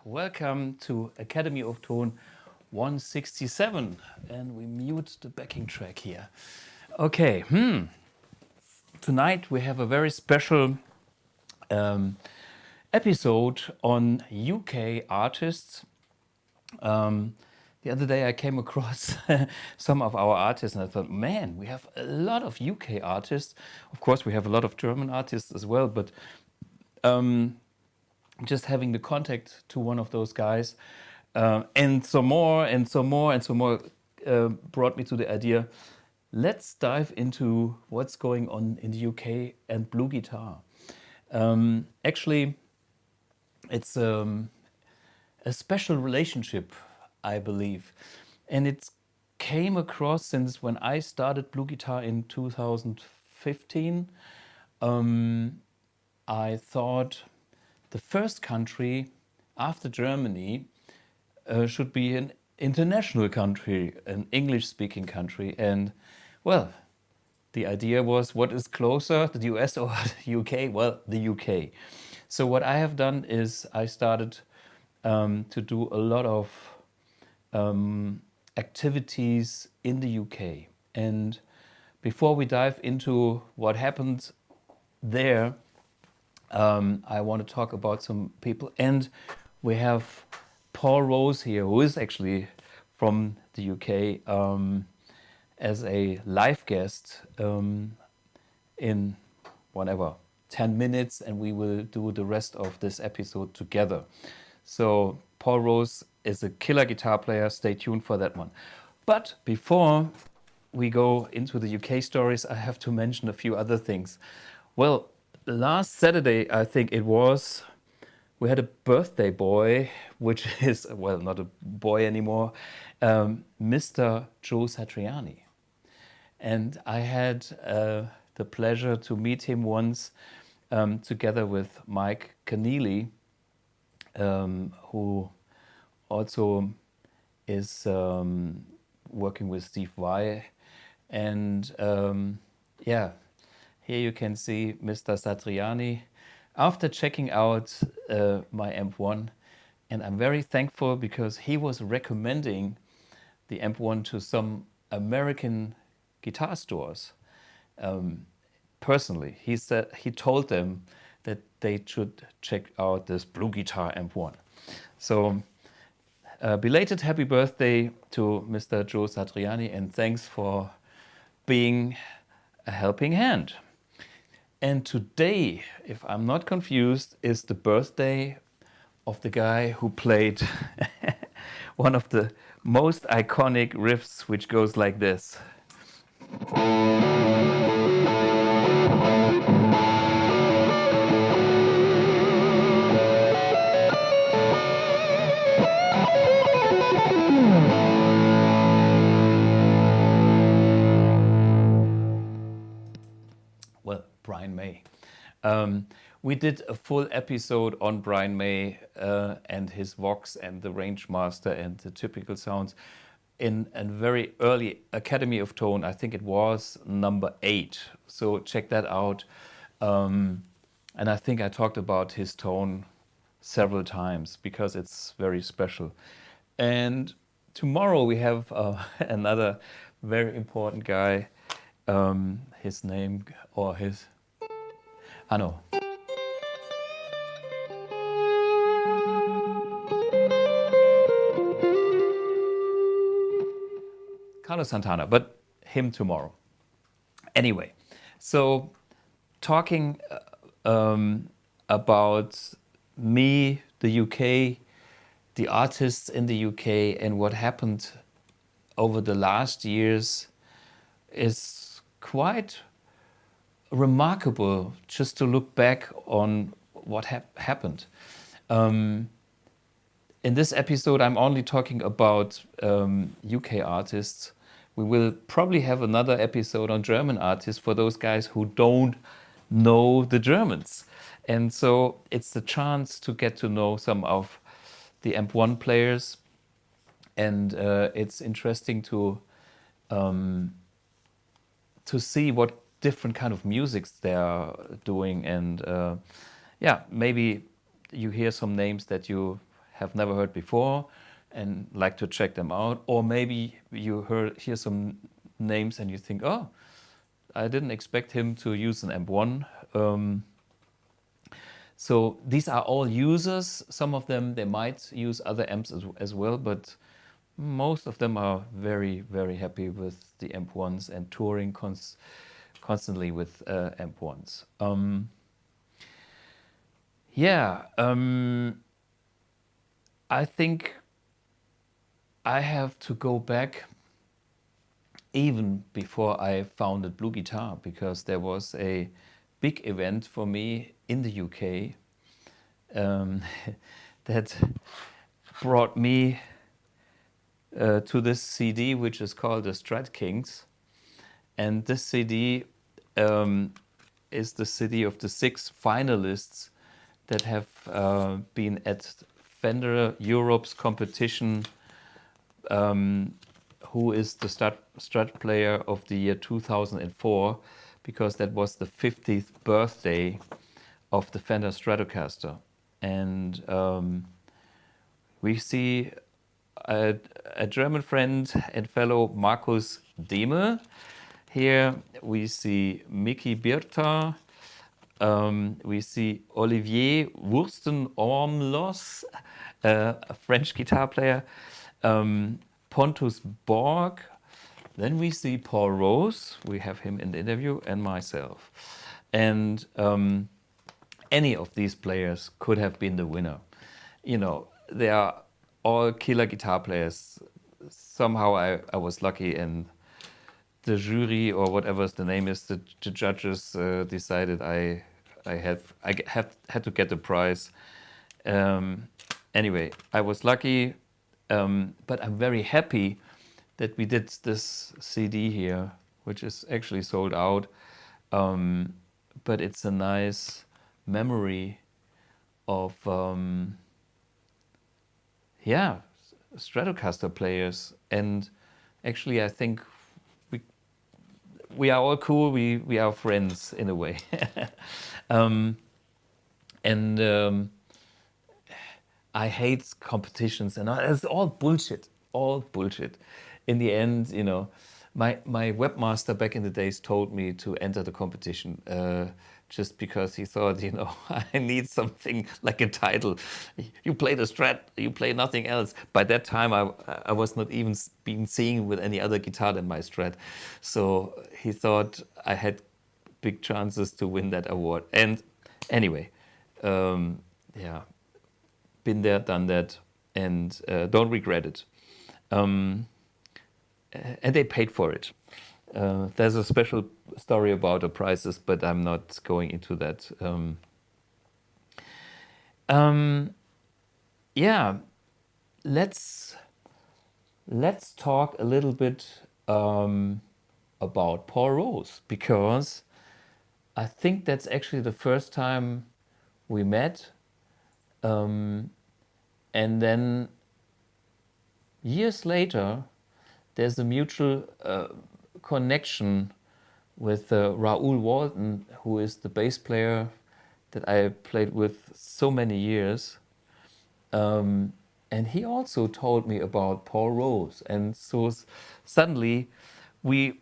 Welcome to Academy of Tone 167, and we mute the backing track here. Okay, tonight we have a very special episode on UK artists. The other day I came across some of our artists and I thought, man, we have a lot of UK artists. Of course, we have a lot of German artists as well, but just having the contact to one of those guys and some more brought me to the idea, let's dive into what's going on in the UK and Bluguitar. Actually, it's a special relationship, I believe. And it came across since when I started Bluguitar in 2015. I thought the first country after Germany should be an international country, an English-speaking country. And, well, the idea was, what is closer, the US or the UK? Well, the UK. So what I have done is I started to do a lot of activities in the UK. And before we dive into what happened there, I want to talk about some people. And we have Paul Rose here, who is actually from the UK, as a live guest in whatever, 10 minutes, and we will do the rest of this episode together. So Paul Rose is a killer guitar player. Stay tuned for that one. But before we go into the UK stories, I have to mention a few other things. Well, last Saturday, I think it was, we had a birthday boy, which is, well, not a boy anymore, Mr. Joe Satriani. And I had the pleasure to meet him once together with Mike Keneally, who also is working with Steve Vai. And yeah, here you can see Mr. Satriani after checking out my AMP1. And I'm very thankful because he was recommending the AMP1 to some American guitar stores. Personally, he told them that they should check out this Bluguitar AMP1. So belated happy birthday to Mr. Joe Satriani, and thanks for being a helping hand. And today, if I'm not confused, is the birthday of the guy who played one of the most iconic riffs, which goes like this. Well, Brian May. We did a full episode on Brian May and his Vox and the Rangemaster and the typical sounds in a very early Academy of Tone. I think it was number 8. So check that out. And I think I talked about his tone several times because it's very special. And tomorrow we have another very important guy. His name or his... I know. Carlos Santana, but him tomorrow. Anyway, so talking about me, the UK, the artists in the UK, and what happened over the last years is quite remarkable just to look back on what happened. In this episode, I'm only talking about UK artists. We will probably have another episode on German artists for those guys who don't know the Germans. And so it's the chance to get to know some of the AMP1 players. And it's interesting to see what different kind of musics they are doing. And yeah, maybe you hear some names that you have never heard before and like to check them out, or maybe you hear some names and you think, oh, I didn't expect him to use an AMP1. So these are all users. Some of them, they might use other amps as well, but most of them are very, very happy with the AMP1s and touring constantly with AMP1s. I think I have to go back even before I founded Bluguitar, because there was a big event for me in the UK that brought me to this CD, which is called the Stratkings. And this CD is the CD of the 6 finalists that have been at Fender Europe's competition, who is the Strat player of the year 2004, because that was the 50th birthday of the Fender Stratocaster. And we see a German friend and fellow Markus Dehme. Here we see Mickey Birta. We see Olivier Wursten-Ormlos, a French guitar player. Pontus Borg. Then we see Paul Rose. We have him in the interview, and myself. And any of these players could have been the winner. You know, they are all killer guitar players. Somehow I was lucky, and the jury, or whatever the name is, the judges decided I had to get the prize. Anyway, I was lucky, but I'm very happy that we did this CD here, which is actually sold out. But it's a nice memory of Stratocaster players, and actually, I think we are all cool. We are friends in a way. um, and I hate competitions, and it's all bullshit. All bullshit. In the end, you know, my webmaster back in the days told me to enter the competition just because he thought, you know, I need something like a title. You play the Strat, you play nothing else. By that time, I was not even being seen with any other guitar than my Strat. So he thought I had big chances to win that award. And anyway, yeah, been there, done that, and don't regret it. And they paid for it. There's a special story about the prices, but I'm not going into that. Yeah, let's talk a little bit about Paul Rose, because I think that's actually the first time we met, and then years later, there's a mutual connection with Raoul Walton, who is the bass player that I played with so many years. And he also told me about Paul Rose. And so suddenly we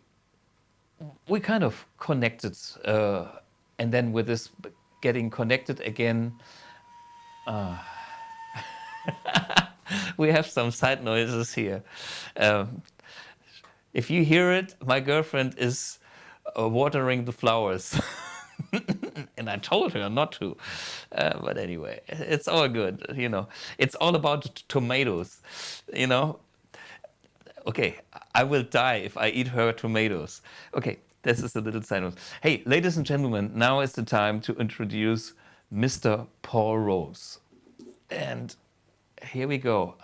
kind of connected. And then with this getting connected again, we have some side noises here. If you hear it, my girlfriend is watering the flowers. And I told her not to. But anyway, it's all good, you know. It's all about tomatoes, you know. Okay, I will die if I eat her tomatoes. Okay, this is a little side note. Hey, ladies and gentlemen, now is the time to introduce Mr. Paul Rose. And here we go.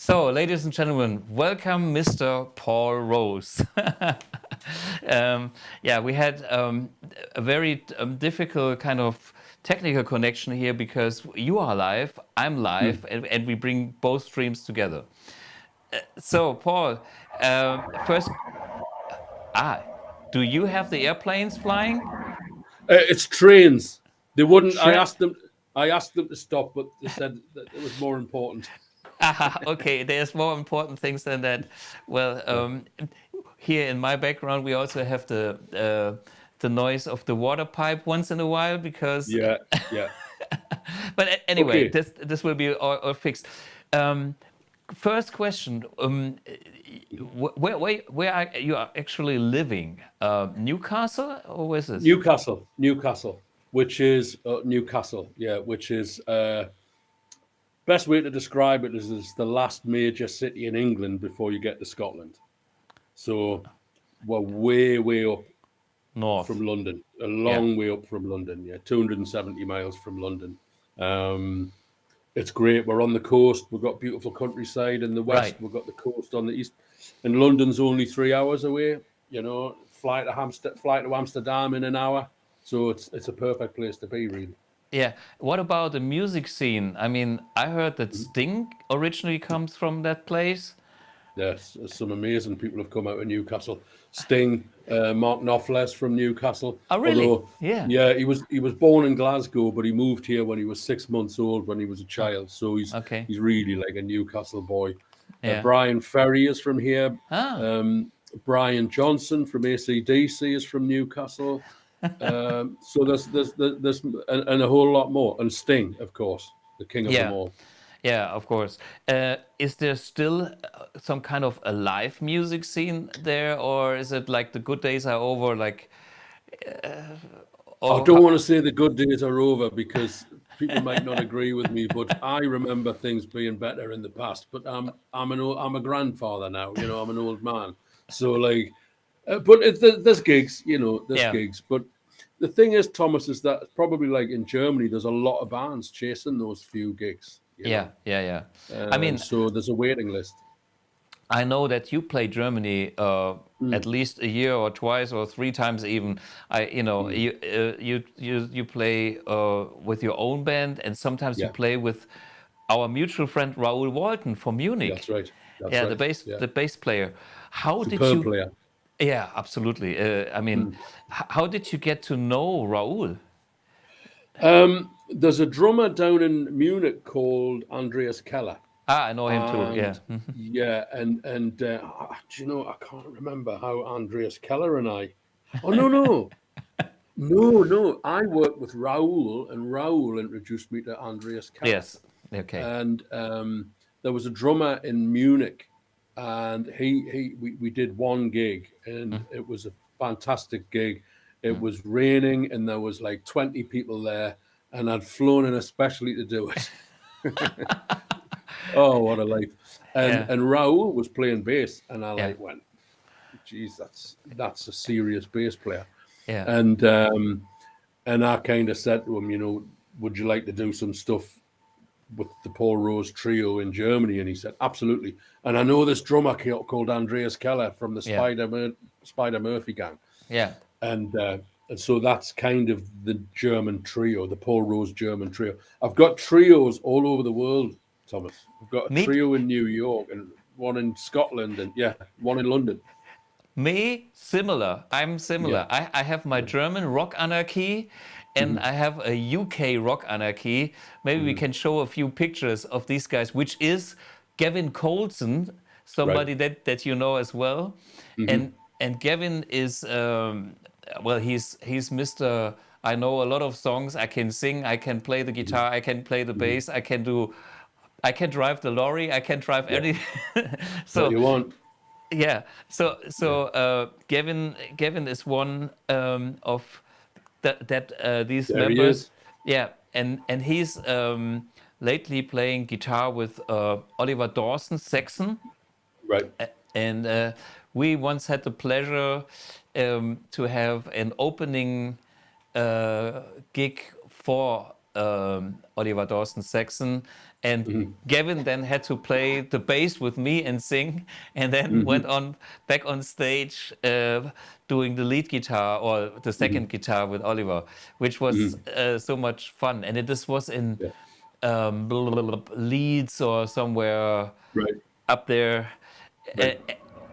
So, ladies and gentlemen, welcome Mr. Paul Rose. Yeah, we had a very difficult kind of technical connection here because you are live, I'm live, and we bring both streams together. So, Paul, first, do you have the airplanes flying? It's trains. They wouldn't. I Tra- asked them. I asked them to stop, but they said that it was more important. Okay, there's more important things than that. Well, here in my background, we also have the noise of the water pipe once in a while because. Yeah. But anyway, Okay. this will be all fixed. first question: where are you actually living? Newcastle, or where is this? Newcastle, which is Newcastle, yeah, which is best way to describe it is the last major city in England before you get to Scotland. So we're way up North. from London, a Yeah. long way up from London. Yeah, 270 miles from London. It's great. We're on the coast. We've got beautiful countryside in the west. Right. We've got the coast on the east, and London's only 3 hours away. You know, fly to Amsterdam in an hour. So it's a perfect place to be, really. Yeah. What about the music scene? I mean, I heard that Sting originally comes from that place. Yes, some amazing people have come out of Newcastle. Sting, Mark Knopfler's from Newcastle. Oh, really? Although, Yeah. yeah, he was born in Glasgow, but he moved here when he was 6 months old, when he was a child. So Okay. he's really like a Newcastle boy. Yeah. Brian Ferry is from here. Ah. Brian Johnson from AC/DC is from Newcastle. So there's and a whole lot more. And Sting, of course, the king of them Yeah. all. Yeah, of course. Is there still some kind of a live music scene there, or is it like the good days are over? Like, I or don't want to say the good days are over because people might not agree with me, but I remember things being better in the past. But I'm a grandfather now, you know, I'm an old man, so like, but there's gigs, you know, there's yeah, gigs. But the thing is, Thomas, is that probably like in Germany, there's a lot of bands chasing those few gigs, you yeah, know, yeah, yeah. I mean, so there's a waiting list. I know that you play Germany at least a year or twice or three times even. You play with your own band, and sometimes you Yeah, play with our mutual friend Raoul Walton from Munich. that's right. That's Yeah, right. Yeah, the bass player. How did superb you? player. Yeah, absolutely. I mean, how did you get to know Raoul? There's a drummer down in Munich called Andreas Keller. Ah, I know him too. Yeah. And yeah, do you know, I can't remember how Andreas Keller and I. Oh no! I worked with Raoul, and Raoul introduced me to Andreas Keller. Yes. Okay. And there was a drummer in Munich, and we did one gig, and it was a fantastic gig. It was raining, and there was like 20 people there, and I'd flown in especially to do it. Oh, what a life! Yeah. And Raoul was playing bass, and I Yeah. like went, geez, that's a serious bass player. Yeah. And I kind of said to him, you know, would you like to do some stuff with the Paul Rose trio in Germany? And he said, absolutely. And I know this drummer called Andreas Keller from the Yeah. Spider Murphy gang. Yeah. And so that's kind of the German trio, the Paul Rose German trio. I've got trios all over the world, Thomas. I've got a Me, trio in New York and one in Scotland and one in London. me, similar. I'm similar. Yeah. I have my German rock anarchy, and I have a UK rock anarchy. Maybe we can show a few pictures of these guys, which is Gavin Coulson, somebody that you know as well. And Gavin is well, he's Mr. I know a lot of songs. I can sing. I can play the guitar. I can play the bass. I can drive the lorry. I can drive any. What you want? Yeah. So Gavin is one of these There he members. is. Yeah, and he's lately playing guitar with Oliver Dawson's Saxon. Right. And we once had the pleasure to have an opening gig for Oliver Dawson Saxon. And Gavin then had to play the bass with me and sing, and then went on back on stage doing the lead guitar or the second guitar with Oliver, which was so much fun. And this was in Leeds or somewhere up there.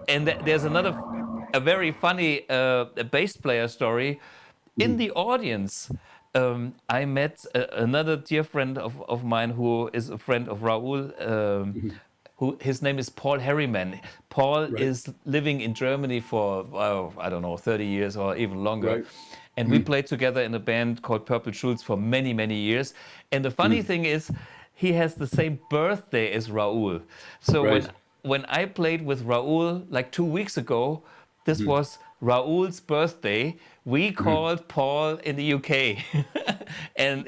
And there's a very funny bass player story. In the audience, I met another dear friend of mine who is a friend of Raoul. Who his name is Paul Harriman. Paul is living in Germany for I don't know, 30 years or even longer. And we played together in a band called Purple Schultz for many, many years. And the funny thing is, he has the same birthday as Raoul. So Right. when I played with Raoul like 2 weeks ago, this was Raoul's birthday. We called Paul in the UK, and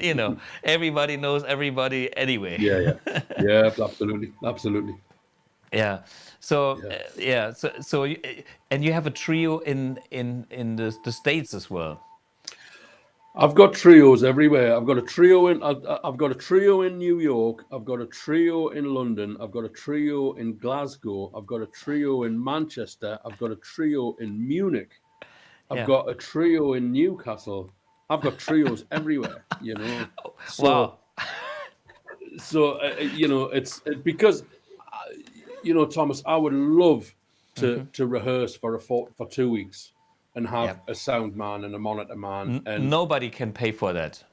everybody knows everybody anyway. Yeah, yeah, yeah. Absolutely, absolutely. Yeah. So Yeah. yeah. And you have a trio in the States as well. I've got trios everywhere. I've got a trio in. I've got a trio in New York. I've got a trio in London. I've got a trio in Glasgow. I've got a trio in Manchester. I've got a trio in Munich. I've Yeah. got a trio in Newcastle. I've got trios everywhere. Wow. It's because Thomas, I would love to rehearse for 2 weeks and Yeah. have a sound man and a monitor man, and Nobody can pay for that.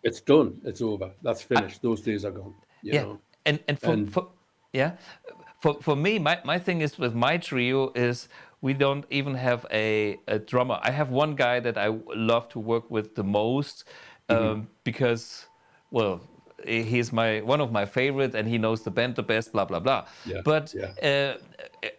it's done. It's over. That's finished. Those days are gone. Yeah. And And yeah, for me, my thing is with my trio is we don't even have a drummer. I have one guy that I love to work with the most, because, well, he's one of my favorite, and he knows the band the best. Blah blah blah. yeah, But yeah,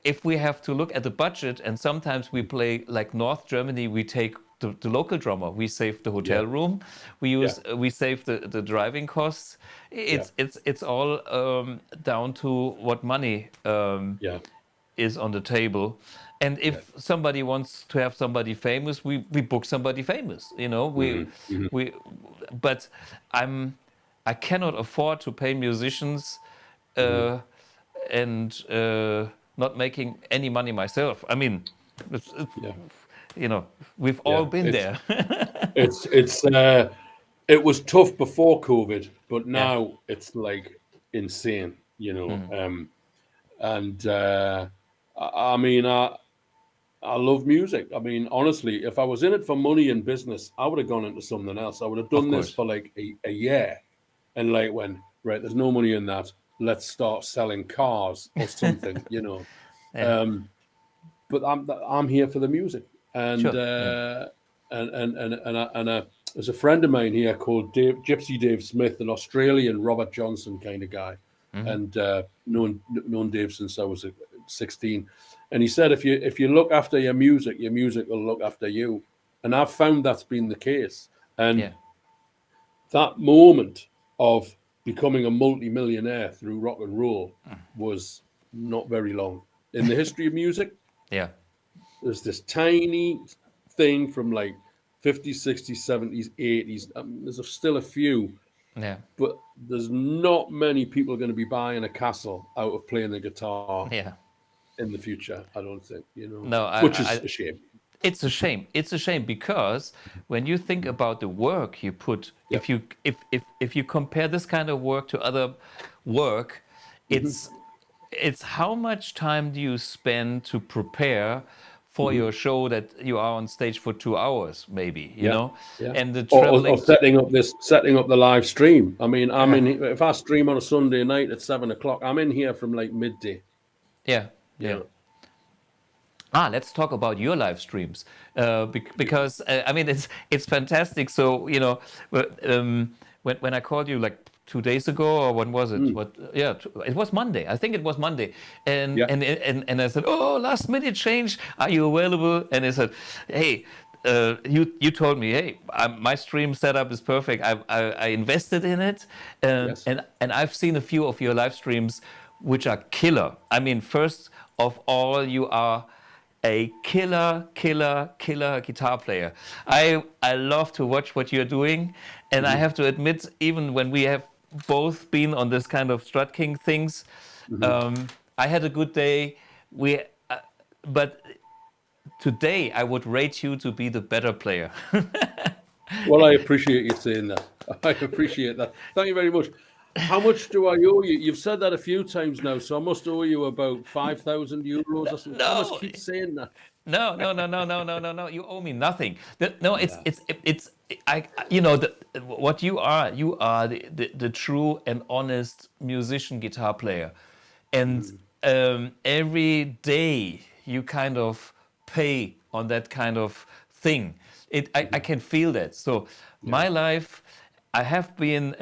if we have to look at the budget, and sometimes we play like North Germany, we take the local drummer. We save the yeah, hotel room. We save the driving costs. yeah, It's all down to what money yeah, is on the table. And yeah. if somebody wants to have somebody famous, we book somebody famous. We. But I cannot afford to pay musicians and not making any money myself. I mean, Yeah. we've Yeah. all been there. It was tough before COVID, but Yeah. now it's like insane. And I mean, I love music. I mean, honestly, if I was in it for money and business, I would have gone into something else. I would have Of done this course. for like a year, and like when right, there's no money in that. Let's start selling cars or something. Yeah. But I'm here for the music, and Sure. Yeah. there's a friend of mine here called Gypsy Dave Smith, an Australian Robert Johnson kind of guy, and known Dave since I was 16. And he said, if you look after your music will look after you. And I've found that's been the case. And Yeah. that moment of becoming a multi-millionaire through rock and roll was not very long. In the history of music, Yeah. there's this tiny thing from like 50s, 60s, 70s, 80s. There's still a few, Yeah. but there's not many people going to be buying a castle out of playing the guitar Yeah. in the future, I don't think, No, which is a shame. it's a shame. It's a shame because when you think about the work you put, Yeah. if you compare this kind of work to other work, it's how much time do you spend to prepare for your show that you are on stage for 2 hours, maybe, Yeah. and the Or traveling. setting up the live stream. I mean, if I stream on a Sunday night at 7 o'clock, I'm in here from like midday. Yeah. you Yeah. know. Let's talk about your live streams, because I mean it's fantastic. So when I called you like 2 days ago, or when was it? It was Monday. I think it was Monday, and Yeah. and I said, oh, last minute change. Are you available? And I said, hey. You told me, hey, my stream setup is perfect. I invested in it, Yes. and I've seen a few of your live streams, which are killer. I mean, first of all, you are a killer guitar player. I love to watch what you're doing, and I have to admit, even when we have both been on this kind of Stratkings things, I had a good day. But today I would rate you to be the better player. Well, I appreciate you saying that. I appreciate that. Thank you very much. How much do I owe you? You've said that a few times now, so I must owe you about 5,000 euros or something. I must No, keep saying that. no. You owe me nothing. No, Yeah. it's what you are. You are the true and honest musician, guitar player, and every day you kind of pay on that kind of thing. I can feel that. So my life, I have been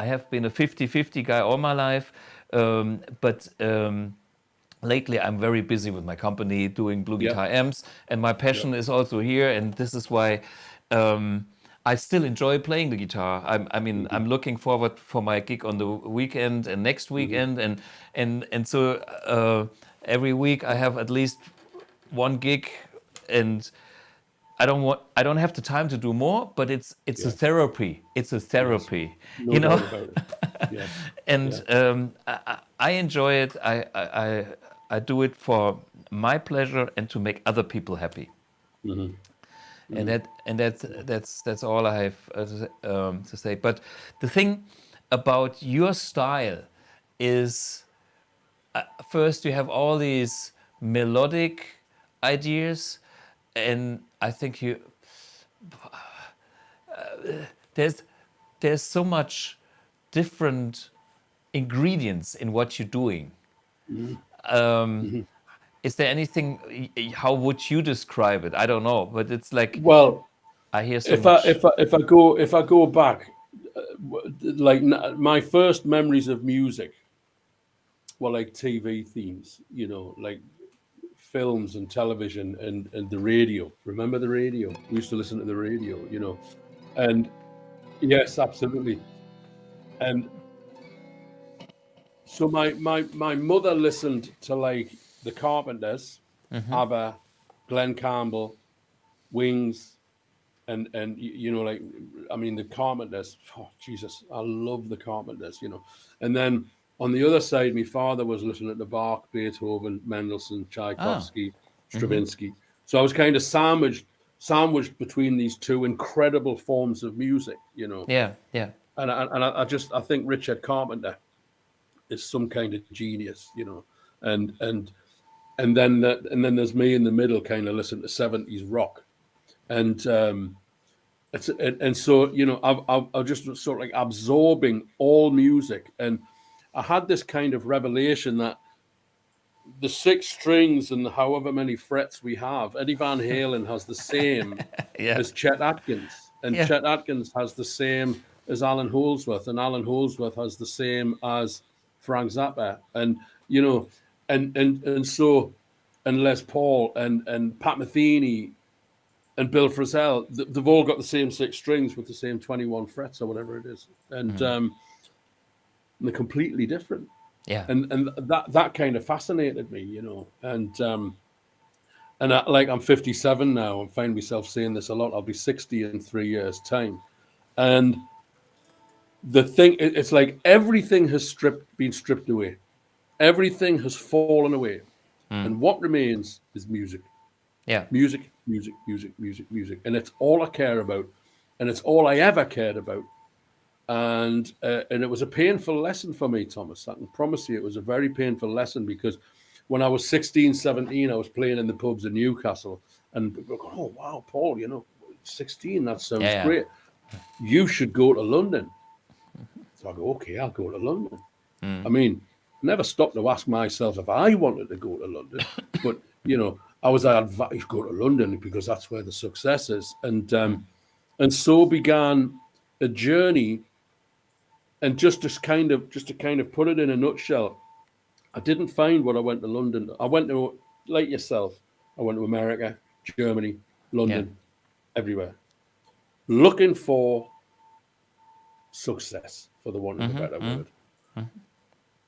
I have been a 50-50 guy all my life, but lately I'm very busy with my company doing Yeah. Bluguitar amps, and my Yeah. passion is also here, and this is why I still enjoy playing the guitar. I mean, I'm looking forward for my gig on the weekend and next weekend, and so every week I have at least one gig, and I don't have the time to do more, but it's a Yeah. therapy. It's a Yes. therapy, No you know. doubt about it. Yeah. And Yeah. I enjoy it. I do it for my pleasure and to make other people happy. That's all I have to say. But the thing about your style is, first you have all these melodic ideas, and I think there's there's so much different ingredients in what you're doing. Is there anything? How would you describe it? I don't know, but it's like Well, I hear so if I much. if I if I go back, like my first memories of music were like TV themes, like films and television and the radio. Remember the radio? We used to listen to the radio, and yes, absolutely. And so my mother listened to like the Carpenters, ABBA, Glenn Campbell, Wings, and like, I mean, the Carpenters. Oh, Jesus, I love the Carpenters, And then on the other side, my father was listening to Bach, Beethoven, Mendelssohn, Ah, Tchaikovsky, Stravinsky. So I was kind of sandwiched between these two incredible forms of music. yeah, yeah, And I think Richard Carpenter is some kind of genius. And and and then there's me in the middle, kind of listen to 70s rock, and so I just sort of like absorbing all music, and I had this kind of revelation that the six strings and however many frets we have, Eddie Van Halen has the same yeah, as Chet Atkins, and yeah, Chet Atkins has the same as Alan Holdsworth, and Alan Holdsworth has the same as Frank Zappa, and so and Les Paul and Pat Metheny and Bill Frisell, they've all got the same six strings with the same 21 frets or whatever it is, and they're completely different. yeah, And that kind of fascinated me. And I'm 57 now. I find myself saying this a lot. I'll be 60 in 3 years' time, and the thing, it's like everything has been stripped away, everything has fallen away, and what remains is music. yeah, Music, music, music, music, music, and it's all I care about, and it's all I ever cared about. And it was a painful lesson for me, Thomas. I can promise you, it was a very painful lesson, because when I was 16, 17, I was playing in the pubs in Newcastle, and people were going, "Oh wow, Paul, 16, that sounds yeah, great. You should go to London." So I go, "Okay, I'll go to London." I mean, never stopped to ask myself if I wanted to go to London, but I was advised, go to London because that's where the success is, and so began a journey. And just to kind of put it in a nutshell, I didn't find what I went to London. I went to, like yourself, I went to America, Germany, yeah, London, everywhere, looking for success, for the want of a better word.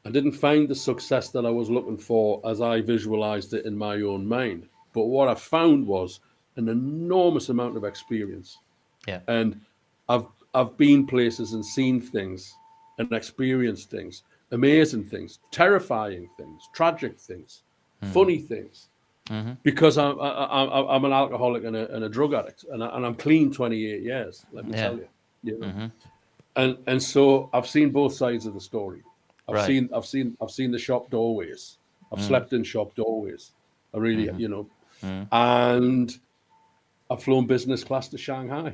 I didn't find the success that I was looking for as I visualized it in my own mind. But what I found was an enormous amount of experience. yeah, And I've been places and seen things and experienced things, amazing things, terrifying things, tragic things, funny things, because I'm an alcoholic and a drug addict, and I'm clean 28 years. Let me yeah, tell you. And so I've seen both sides of the story. I've right, seen the shop doorways. I've slept in shop doorways. I really, and I've flown business class to Shanghai.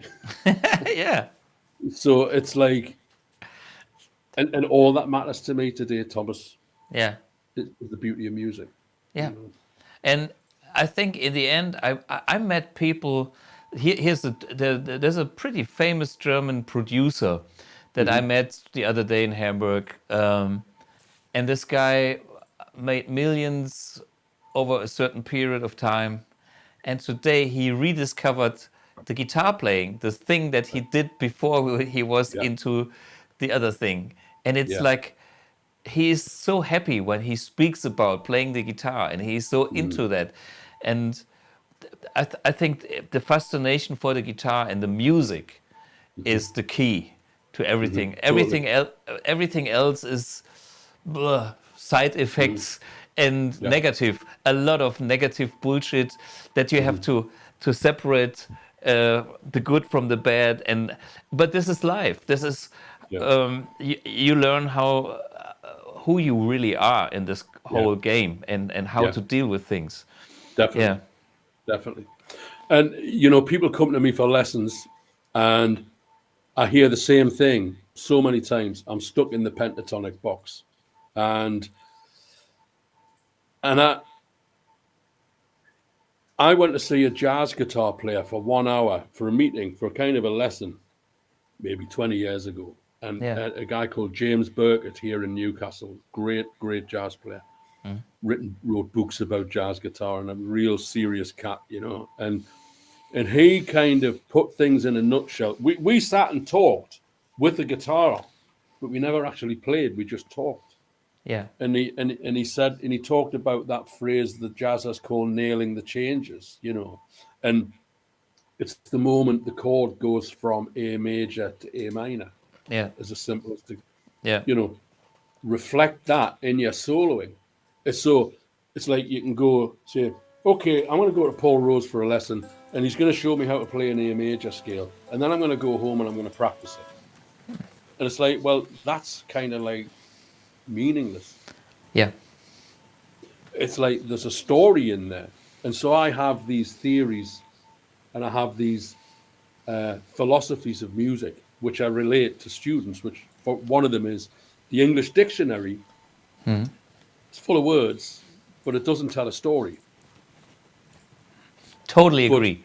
yeah, So it's like, and all that matters to me today, Thomas, yeah, is the beauty of music. yeah. And I think in the end, I met people there's a pretty famous German producer that I met the other day in Hamburg, and this guy made millions over a certain period of time, and today he rediscovered the guitar playing, the thing that he did before he was Yeah. into the other thing, and it's Yeah. like he is so happy when he speaks about playing the guitar, and he's so into that, and I think the fascination for the guitar and the music is the key to everything. Totally. Everything else is side effects and Yeah. negative. A lot of negative bullshit that you have to separate the good from the bad. But this is life. This is Yeah. you learn how who you really are in this whole game and how Yeah. to deal with things. Definitely. Yeah. Definitely. And people come to me for lessons, and I hear the same thing so many times. I'm stuck in the pentatonic box, and I went to see a jazz guitar player for 1 hour for a meeting, for a kind of a lesson, maybe 20 years ago. And Yeah. a guy called James Burkett here in Newcastle, great jazz player, wrote books about jazz guitar, and a real serious cat, and he kind of put things in a nutshell. We sat and talked with the guitar on, but we never actually played. We just talked. Yeah. And he talked about that phrase that jazzers call nailing the changes, and it's the moment the chord goes from A major to A minor, Yeah. as simple as to, Yeah. reflect that in your soloing. It's like you can go say, okay, I'm going to go to Paul Rose for a lesson, and he's going to show me how to play an A major scale, and then I'm going to go home and I'm going to practice it. And it's like, well, that's kind of like meaningless. Yeah. It's like there's a story in there. And so I have these theories, and I have these philosophies of music, which I relate to students, which for one of them is the English dictionary. It's full of words, but it doesn't tell a story. Totally agree.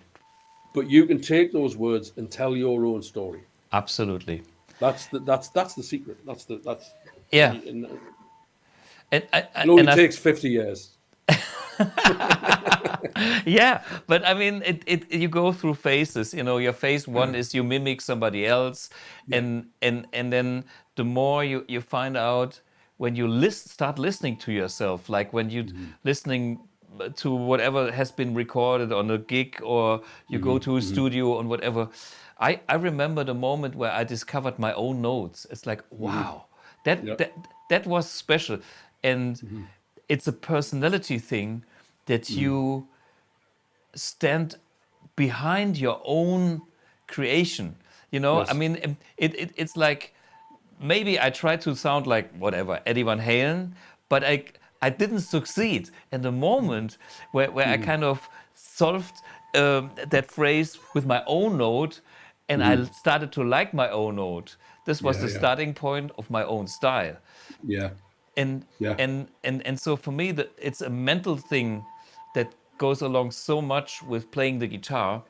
But you can take those words and tell your own story. Absolutely. That's the secret. Yeah. It And only takes 50 years. Yeah, but I mean, you go through phases. Your phase one is you mimic somebody else, and then the more you find out when you start listening to yourself, like when you listening to whatever has been recorded on a gig, or you go to a studio and whatever. I remember the moment where I discovered my own notes. It's like, wow, that was special, and it's a personality thing that you stand behind your own creation. Yes. I mean, it's like maybe I tried to sound like whatever Eddie Van Halen, but I didn't succeed. And the moment where I kind of solved that phrase with my own note, and I started to like my own note, this was the starting point of my own style. Yeah. And so for me, it's a mental thing that goes along so much with playing the guitar,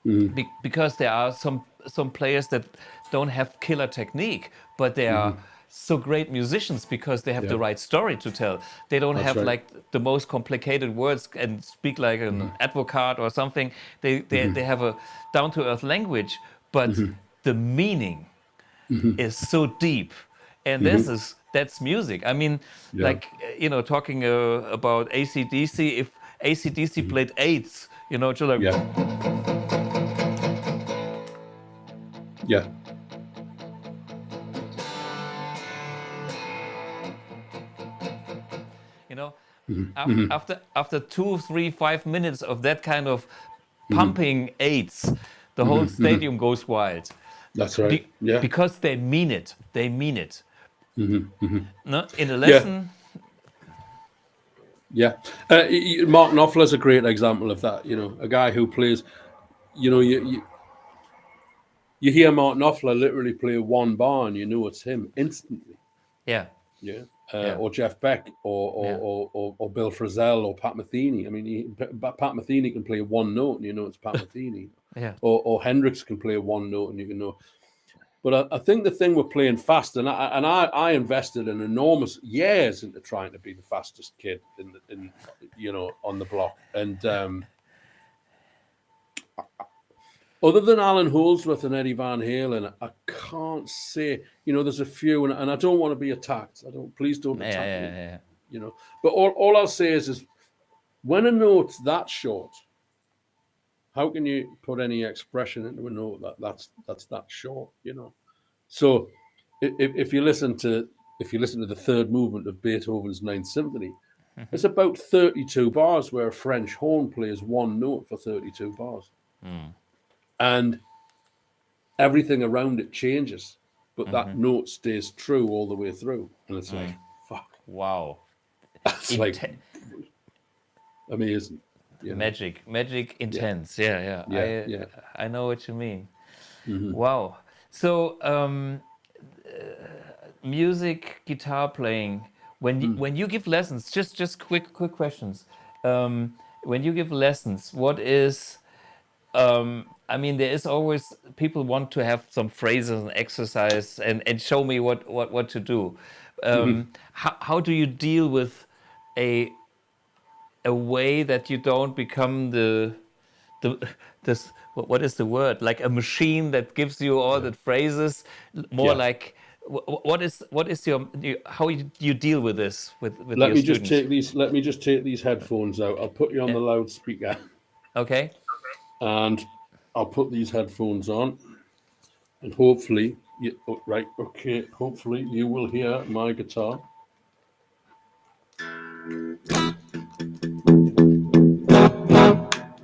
because there are some players that don't have killer technique, but they are so great musicians because they have the right story to tell. They don't have like the most complicated words and speak like an advocate or something. They have a down to earth language, but the meaning is so deep, and that's music. I mean, like talking about AC/DC. If AC/DC played eighths, just like yeah. after 2, 3, 5 minutes of that kind of pumping eighths, the whole stadium goes wild. That's right. Because they mean it. They mean it. No, in a lesson. Yeah. Mark Knopfler's a great example of that. A guy who plays. You hear Mark Knopfler literally play one bar, and you know it's him instantly. Yeah. Yeah. Or Jeff Beck, or Bill Frisell, or Pat Metheny. I mean, Pat Metheny can play one note, and you know it's Pat Metheny. Yeah. or Hendrix can play one note and you can know. But I think the thing we're playing fast, and I invested an enormous years into trying to be the fastest kid in on the block. And other than Alan Holdsworth and Eddie Van Halen, I can't say. There's a few, and I don't want to be attacked. Please don't attack me. Yeah. But all I'll say is when a note's that short, how can you put any expression into a note that's that short? So if you listen to the third movement of Beethoven's Ninth Symphony, it's about 32 bars where a French horn plays one note for 32 bars, and everything around it changes, but that note stays true all the way through, and it's like, fuck, wow, that's like amazing. Magic, intense. Yeah. I know what you mean. Wow. So music, guitar playing. When you give lessons, just quick questions. When you give lessons, what is? I mean, there is always people want to have some phrases and exercise and show me what to do. How do you deal with a way that you don't become what is the word, like a machine that gives you all the phrases, more like what is your how you deal with this with let your me students? let me just take these headphones out. I'll put you on the loudspeaker. Okay. And I'll put these headphones on, and hopefully hopefully you will hear my guitar.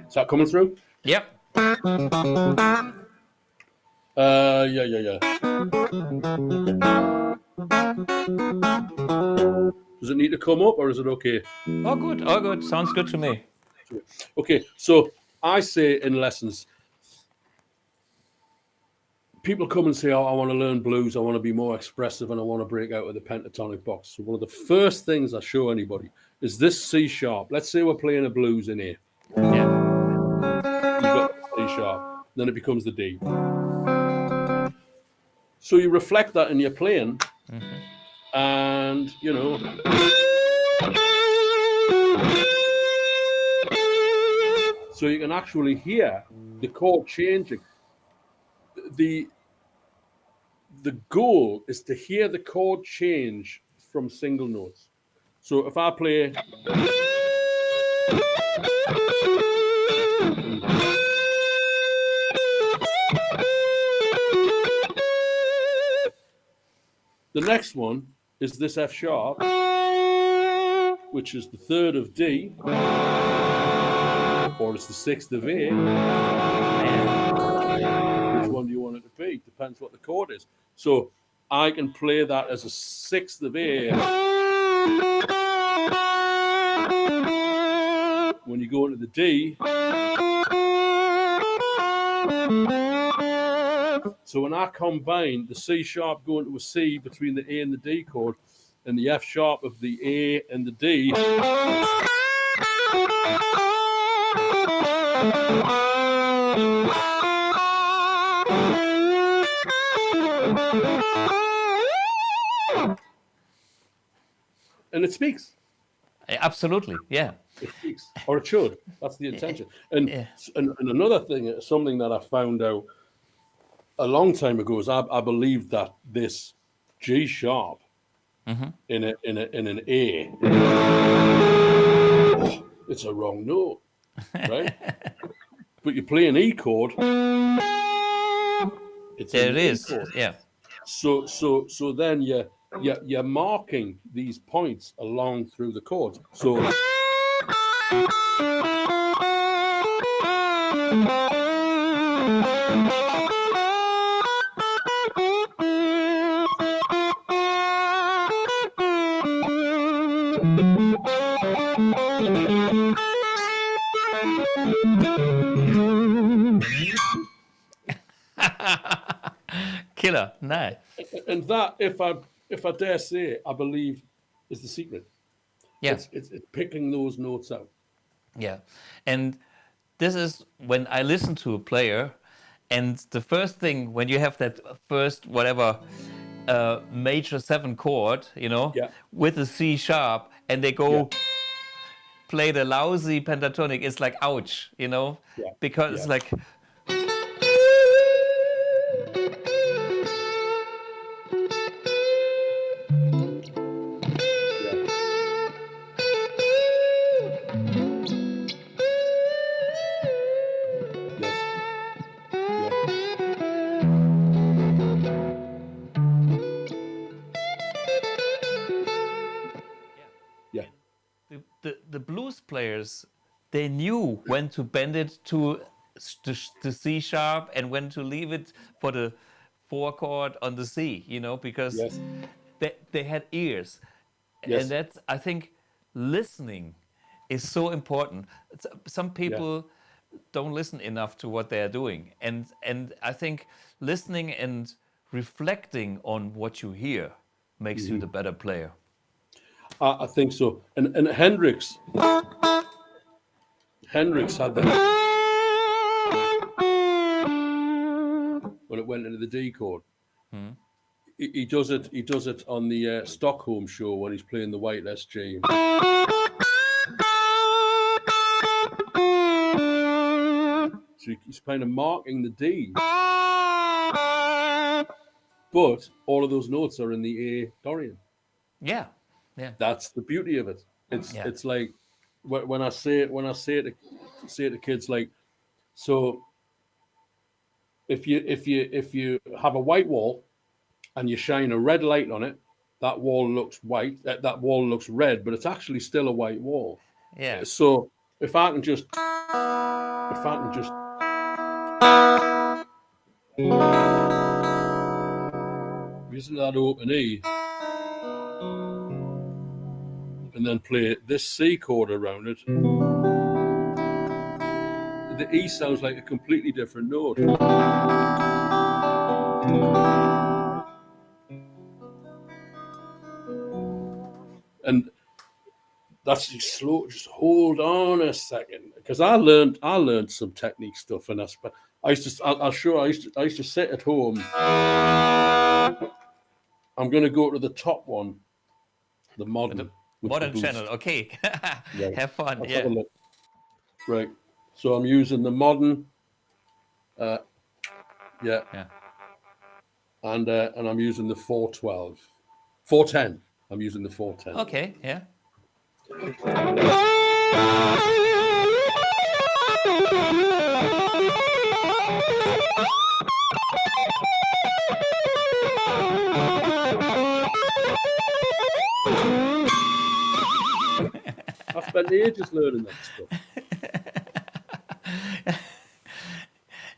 Is that coming through? Yep. Yeah. Does it need to come up, or is it okay? All good. Sounds good to me. Okay, so I say in lessons, people come and say, "Oh, I want to learn blues. I want to be more expressive, and I want to break out of the pentatonic box." So one of the first things I show anybody is this C sharp. Let's say we're playing a blues in A. Yeah. You've got the C sharp, then it becomes the D. So you reflect that in your playing, and so you can actually hear the chord changing. The goal is to hear the chord change from single notes. So if I play the next one is this F sharp, which is the third of D, or it's the sixth of A. Which one do you want it to be? Depends what the chord is. So I can play that as a sixth of A. When you go into the D, so when I combine the C sharp going to a C between the A and the D chord, and the F sharp of the A and the D, and it speaks. Absolutely, yeah. It speaks, or it should. That's the intention. And another thing, something that I found out a long time ago, is I believed that this G sharp in an A, it's a wrong note, right? But you play an E chord, it's there an it E is. chord. Yeah. So then you're marking these points along through the chords. So Killer, nice. and that, if I dare say, I believe is the secret. Yeah. It's picking those notes out. Yeah. And this is when I listen to a player, and the first thing when you have that first whatever major 7 chord, you know, Yeah. with the C sharp, and they go Yeah. play the lousy pentatonic, it's like ouch, you know, Yeah. because Yeah. it's like. Yeah. Yes. Yeah. Yeah. The blues players, they knew when to bend it to the C sharp and when to leave it for the 4 chord on the C, you know, because Yes. they had ears. And Yes. that's, I think, listening is so important. Some Yeah. people don't listen enough to what they are doing. And I think listening and reflecting on what you hear makes you the better player. I think so. And Hendrix had that when it went into the D chord. He does it. He does it on the Stockholm show when he's playing the White SG. So he's kind of marking the D, but all of those notes are in the A Dorian. Yeah, yeah, That's the beauty of it. It's yeah. it's like when I say it to kids, like, so if you have a white wall and you shine a red light on it, that wall looks white. That wall looks red, but it's actually still a white wall. Yeah. So if I can just using that open E and then play this C chord around it, the E sounds like a completely different note. And that's just slow. Just hold on a second, because I learned some technique stuff, and I used to. I'll show. I used to sit at home. I'm going to go to the top one, the modern, with the Modern boost. channel, okay. Right. Have fun. Let's Yeah. have a look. Right. So I'm using the modern. Yeah. Yeah. And I'm using the 412, 410. I'm using the 410. Okay. Yeah. I spent ages learning that stuff.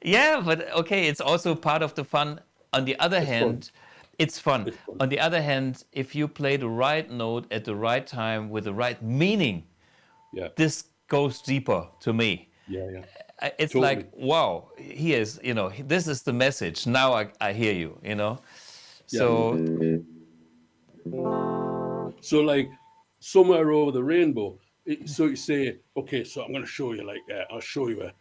Yeah, but okay, it's also part of the fun. On the other hand, it's fun. It's fun. On the other hand, if you play the right note at the right time with the right meaning, Yeah. this goes deeper to me. Yeah. Yeah. It's Totally. like, wow, here's, you know, this is the message. Now I hear you, you know. So So like somewhere over the rainbow. So you say, okay, so I'm going to show you like that. I'll show you a.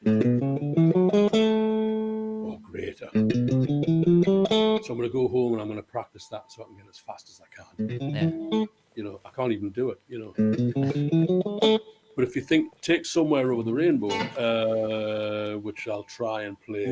Oh, great. So I'm going to go home and I'm going to practice that so I can get as fast as I can. yeah. You know, I can't even do it, you know. But if you take Somewhere Over the Rainbow, which I'll try and play.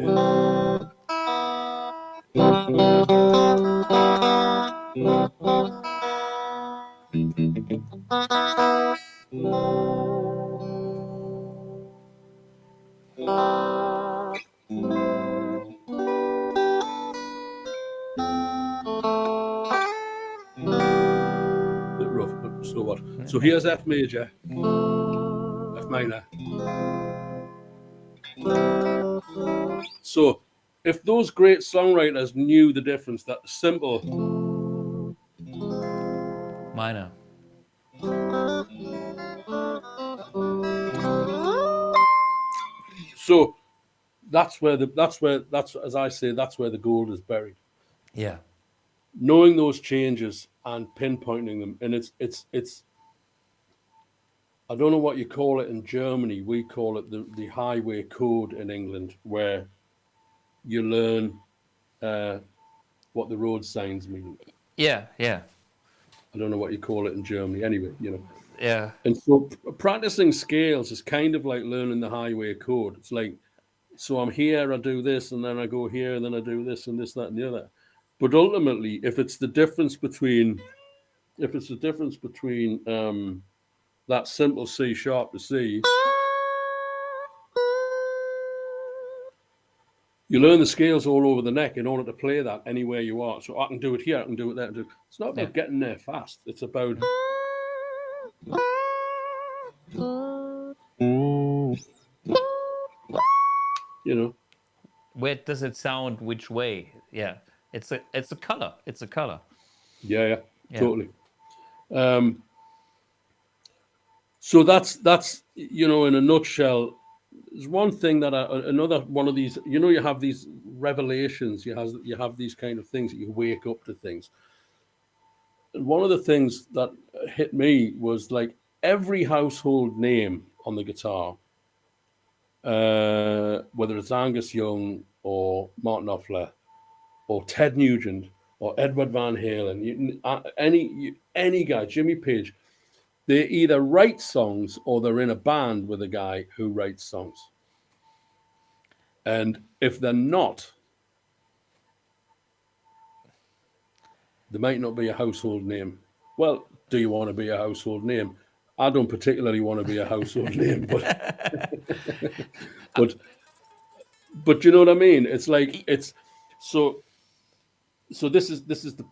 Bit rough, but so what? So here's F major, F minor. So if those great songwriters knew the difference, that simple Minor. So that's as I say, that's where the gold is buried. Yeah. Knowing those changes and pinpointing them, and it's I don't know what you call it in Germany. We call it the highway code in England, where you learn what the road signs mean. Yeah, yeah, I don't know what you call it in Germany. Anyway, yeah, And so practicing scales is kind of like learning the highway code. It's like, so I'm here, I do this, and then I go here, and then I do this, and this, that, and the other. But ultimately, if it's the difference between that simple C sharp to C, you learn the scales all over the neck in order to play that anywhere you are. So I can do it here, I can do it there. It's not yeah. about getting there fast. It's about you know, Where does it sound? Which way? Yeah, it's a color. It's a color. yeah, Yeah, totally. So that's in a nutshell. There's one thing that another one of these. You have these revelations. You have these kind of things that you wake up to things. And one of the things that hit me was like every household name on the guitar, whether it's Angus Young or Martin Knopfler or Ted Nugent or Edward Van Halen, any guy, Jimmy Page, they either write songs or they're in a band with a guy who writes songs. And if they're not, they might not be a household name. Well, do you want to be a household name? I don't particularly want to be a household name, but but you know what I mean? It's like it's so this is the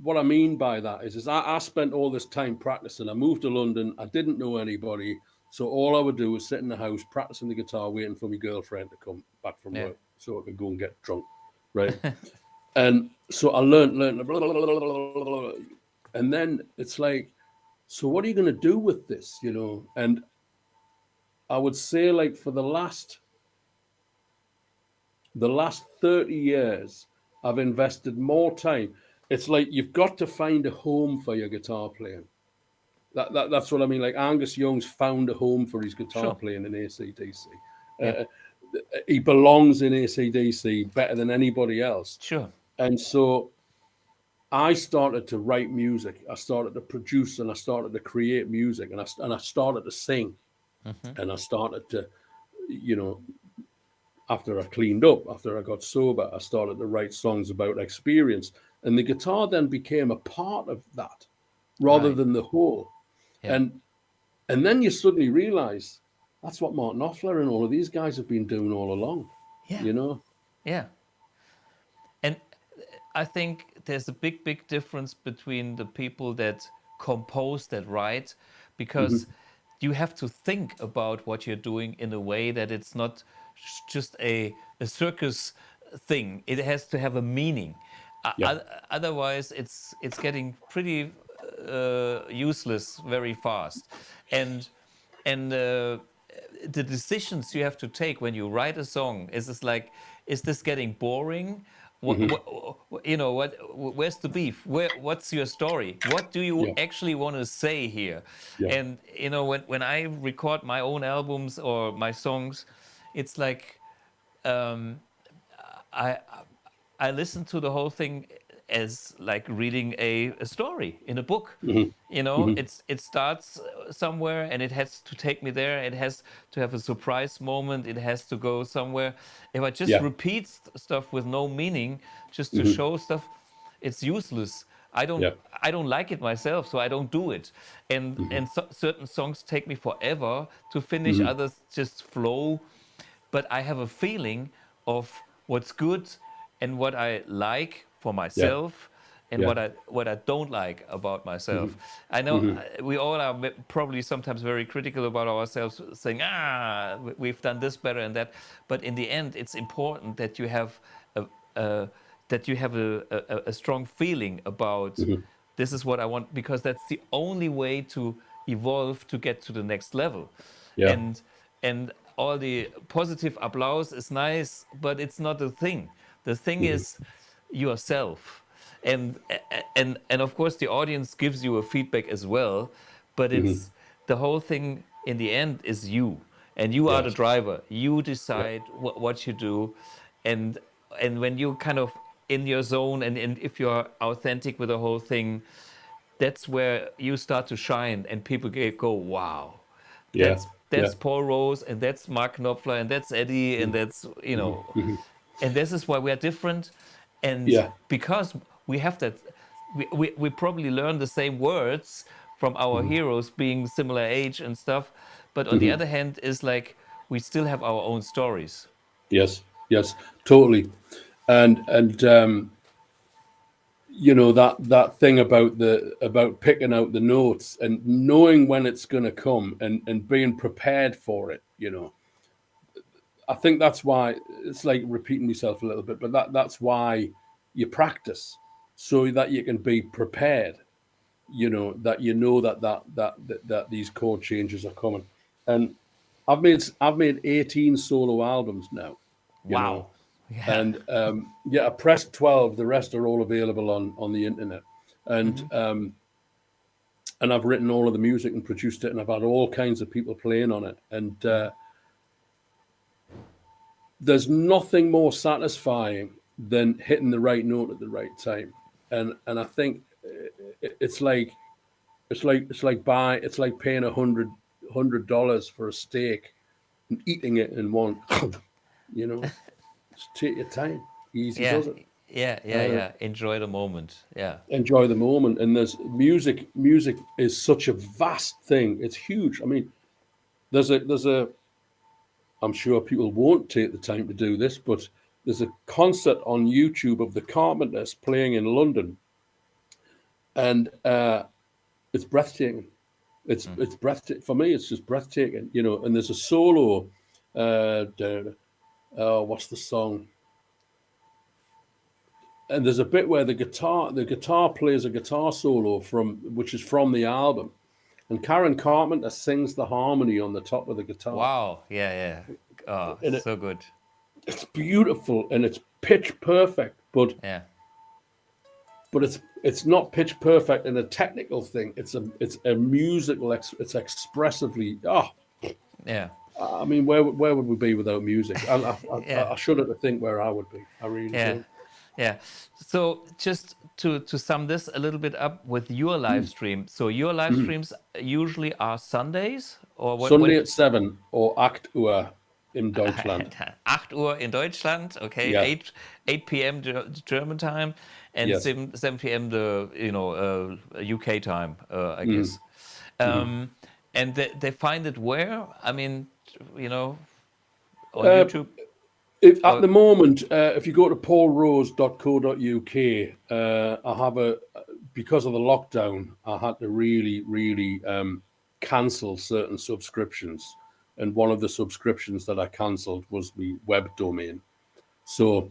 what I mean by that is I spent all this time practicing. I moved to London. I didn't know anybody. So all I would do was sit in the house practicing the guitar, waiting for my girlfriend to come back from yeah, work so I could go and get drunk. Right. And so I learned, blah, blah, blah, blah, and then it's like, so what are you going to do with this? And I would say like for the last 30 years, I've invested more time. It's like you've got to find a home for your guitar playing. That's what I mean. Like Angus Young's found a home for his guitar sure. playing in AC/DC. Yeah, He belongs in AC/DC better than anybody else. sure. And so I started to write music. I started to produce and I started to create music and I started to sing. And I started to, after I cleaned up, after I got sober, I started to write songs about experience. And the guitar then became a part of that rather Right. than the whole. Yeah. And then you suddenly realize that's what Martin Knopfler and all of these guys have been doing all along, Yeah. you know? Yeah. And I think there's a big difference between the people that compose, that write, because you have to think about what you're doing in a way that it's not just a circus thing. It has to have a meaning. Yeah. Otherwise, it's getting pretty useless very fast. And the decisions you have to take when you write a song is this like, is this getting boring? Where's the beef? What's your story? What do you Yeah. actually want to say here? Yeah. And when I record my own albums or my songs, it's like I I listen to the whole thing as like reading a story in a book. It starts somewhere and it has to take me there. It has to have a surprise moment. It has to go somewhere. If I just Yeah. repeat stuff with no meaning, just to show stuff, it's useless. I don't Yeah. I don't like it myself, so I don't do it. And certain songs take me forever to finish. Others just flow. But I have a feeling of what's good and what I like for Yeah. myself and Yeah. what I don't like about myself. I know we all are probably sometimes very critical about ourselves, saying, we've done this better and that. But in the end, it's important that you have a, a strong feeling about this is what I want, because that's the only way to evolve to get to the next level. Yeah. And all the positive applause is nice, but it's not the thing. The thing is yourself. And of course the audience gives you a feedback as well, but the whole thing in the end is you, and you are the Yes. driver. You Yeah. decide what you do, and when you kind of in your zone, and if you're authentic with the whole thing, that's where you start to shine, and people go, wow, Yeah. that's Yeah. Paul Rose, and that's Mark Knopfler, and that's Eddie, and that's Mhm. and this is why we are different, and Yeah. because we have that, we probably learn the same words from our heroes being similar age and stuff, but on the Mhm. other hand, is like we still have our own stories. Yes. Yes. Totally. And that thing about picking out the notes and knowing when it's going to come and being prepared for it. I think that's why it's like repeating myself a little bit, but that's why you practice so that you can be prepared. That that these chord changes are coming. And I've made 18 solo albums now. You know, Wow. Yeah. and yeah, I pressed 12. The rest are all available on the internet, and I've written all of the music and produced it, and I've had all kinds of people playing on it, and there's nothing more satisfying than hitting the right note at the right time, and I think it's like paying $100 for a steak and eating it in one. Just take your time. Easy Yeah. does it. Yeah. Enjoy the moment. Yeah. Enjoy the moment. And there's music. Music is such a vast thing. It's huge. I mean, there's a. I'm sure people won't take the time to do this, but there's a concert on YouTube of the Carpenters playing in London, and it's breathtaking. It's breathtaking for me. It's just breathtaking, And there's a solo. What's the song? And there's a bit where the guitar plays a guitar solo which is from the album, and Karen Carpenter sings the harmony on the top of the guitar, Wow. Yeah. Oh, and so good. it's beautiful and it's pitch perfect, but Yeah. it's not pitch perfect in a technical thing. It's a musical. It's expressively. Oh, Yeah. I mean, where would we be without music? Yeah. I shudder to think where I would be. I really Yeah. do. Yeah. So just to sum this a little bit up with your live stream. So your live streams usually are Sundays, or what Sunday when at 7 or 8 Uhr in Deutschland. 8 Uhr in Deutschland, okay, Yeah. 8 p.m. German time, and Yes. 7 p.m. the UK time, I Mm-hmm. guess. And they find it where? I mean, on YouTube. At the moment, if you go to paulrose.co.uk, I have because of the lockdown, I had to really, really cancel certain subscriptions. And one of the subscriptions that I cancelled was the web domain. So,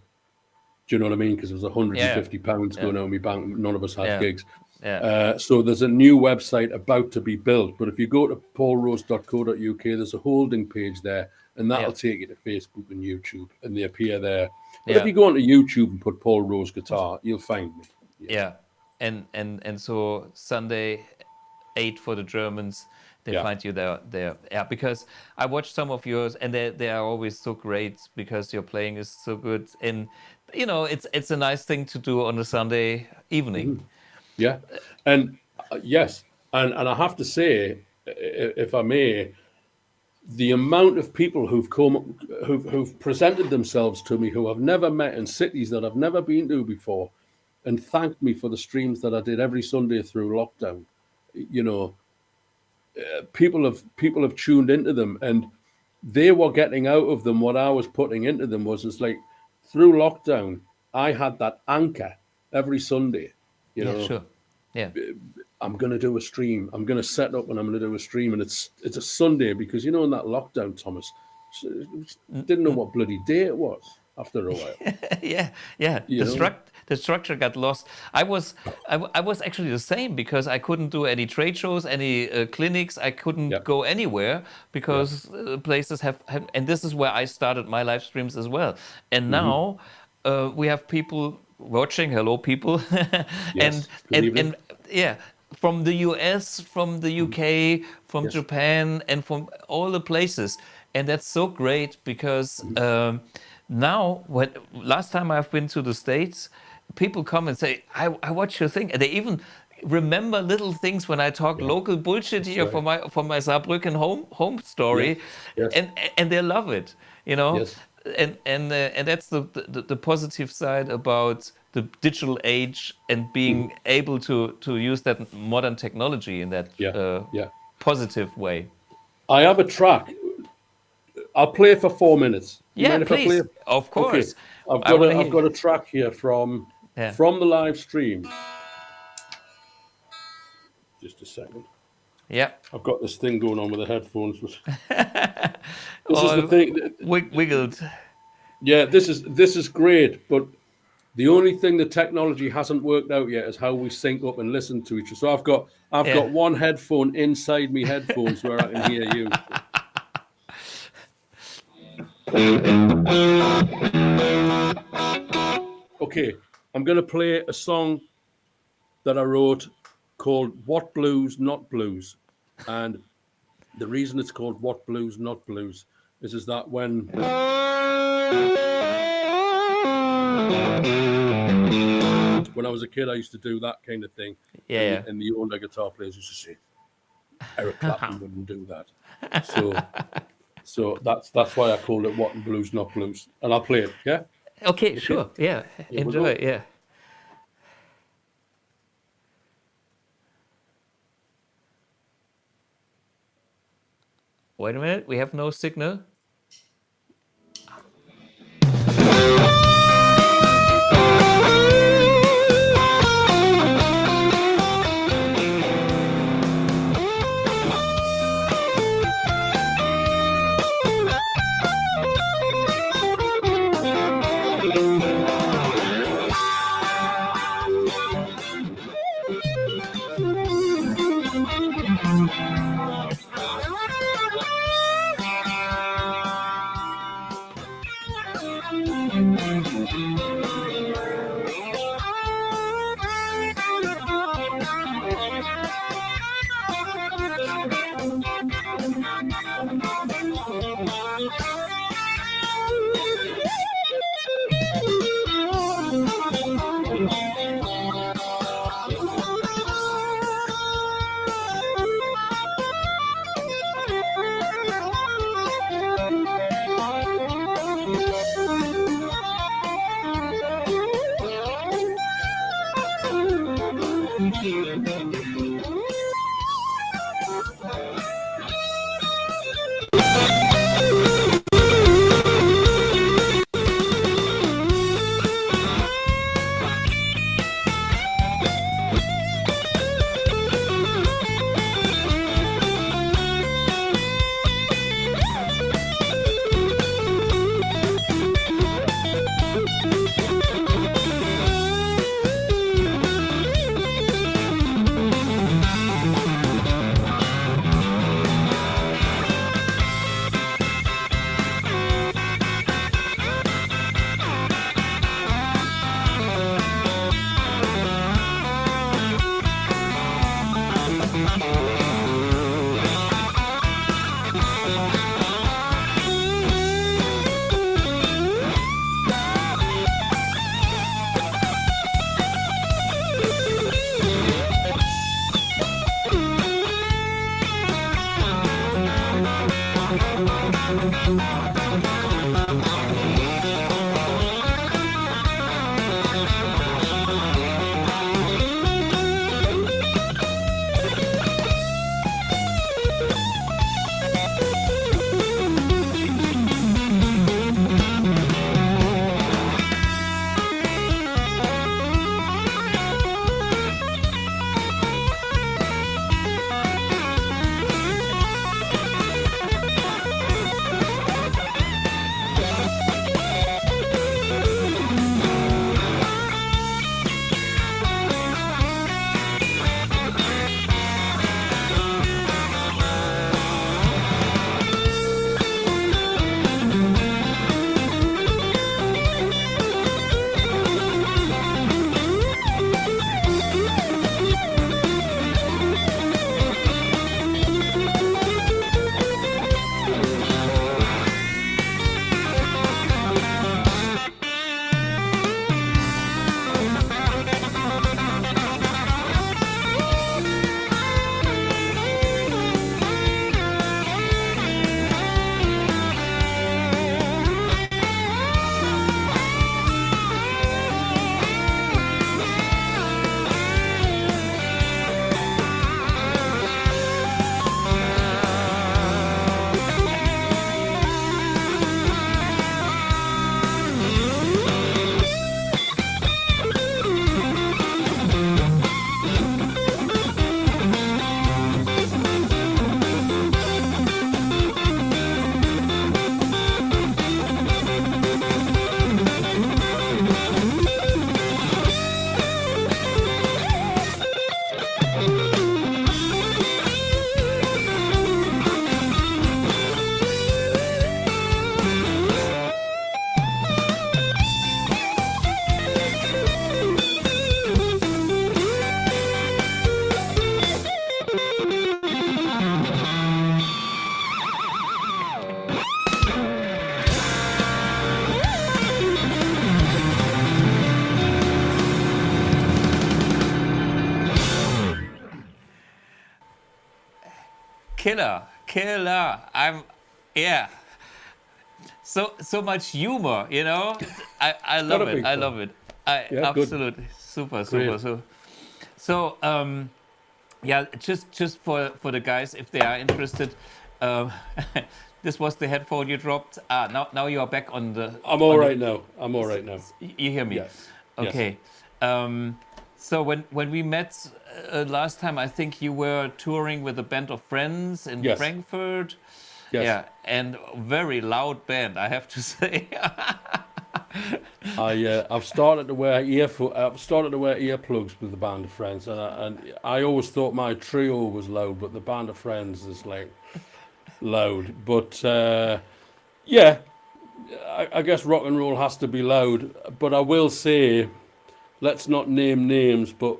do you know what I mean? Because it was £150 Yeah. going out of my bank. None of us had Yeah. gigs. Yeah. So there's a new website about to be built. But if you go to paulrose.co.uk, there's a holding page there, and that'll take you to Facebook and YouTube, and they appear there. But if Yeah. you go onto YouTube and put Paul Rose Guitar, you'll find me. Yeah. And so Sunday 8 for the Germans, they Yeah. find you there. Yeah, because I watched some of yours, and they are always so great because your playing is so good, and it's a nice thing to do on a Sunday evening. Yeah. And yes. And I have to say, if I may, the amount of people who've presented themselves to me who I've never met in cities that I've never been to before, and thanked me for the streams that I did every Sunday through lockdown. People have tuned into them, and they were getting out of them what I was putting into them. It's like through lockdown, I had that anchor every Sunday. Yeah, sure. Yeah. I'm going to do a stream. I'm going to set up and I'm going to do a stream. And it's a Sunday because, in that lockdown, Thomas, didn't know what bloody day it was after a while. Yeah. You know? The structure got lost. I was actually the same because I couldn't do any trade shows, any clinics. I couldn't Yep. go anywhere because places have, and this is where I started my live streams as well. And now we have people watching. Hello, people. Yes. Good evening. and yeah, from the US, from the UK, from Yes. Japan, and from all the places. And that's so great because now, when last time I've been to the States, people come and say, I watch your thing. And they even remember little things when I talk local bullshit here right. for my Saarbrücken home story. Yes. And they love it, you know. Yes. And that's the positive side about the digital age and being able to use that modern technology in that Yeah. positive way. I have a track. I'll play for 4 minutes. You Yeah, mind if I play? please. Of course. Okay. I've got a track here from the live stream. Just a second. Yeah. I've got this thing going on with the headphones. This is the thing. Wiggled. Yeah, this is great, but the only thing the technology hasn't worked out yet is how we sync up and listen to each other. So I've got one headphone inside me headphones where I can hear you. Okay, I'm going to play a song that I wrote called What Blues, Not Blues. And the reason it's called What Blues, Not Blues is that when I was a kid, I used to do that kind of thing. Yeah. And the older guitar players used to say, Eric Clapton wouldn't do that. So that's why I called it What Blues, Not Blues. And I'll play it, yeah? Okay, sure. Yeah. Enjoy it, yeah. Wait a minute, we have no signal. killer. Yeah. So much humor, you know. I love gotta it. be I fun. love it. Yeah, good. Absolutely super. Great. So yeah, just for the guys if they are interested, um, this was the headphone you dropped. Now you are back on the. I'm all right now. I'm all right now. You hear me? Yes. Okay. So when we met last time, I think you were touring with a band of friends in Yes. Frankfurt. Yes. Yeah, and very loud band, I have to say. I've started to wear earplugs with the band of friends, and I always thought my trio was loud, but the band of friends is like loud. But yeah, I guess rock and roll has to be loud. But I will say, let's not name names, but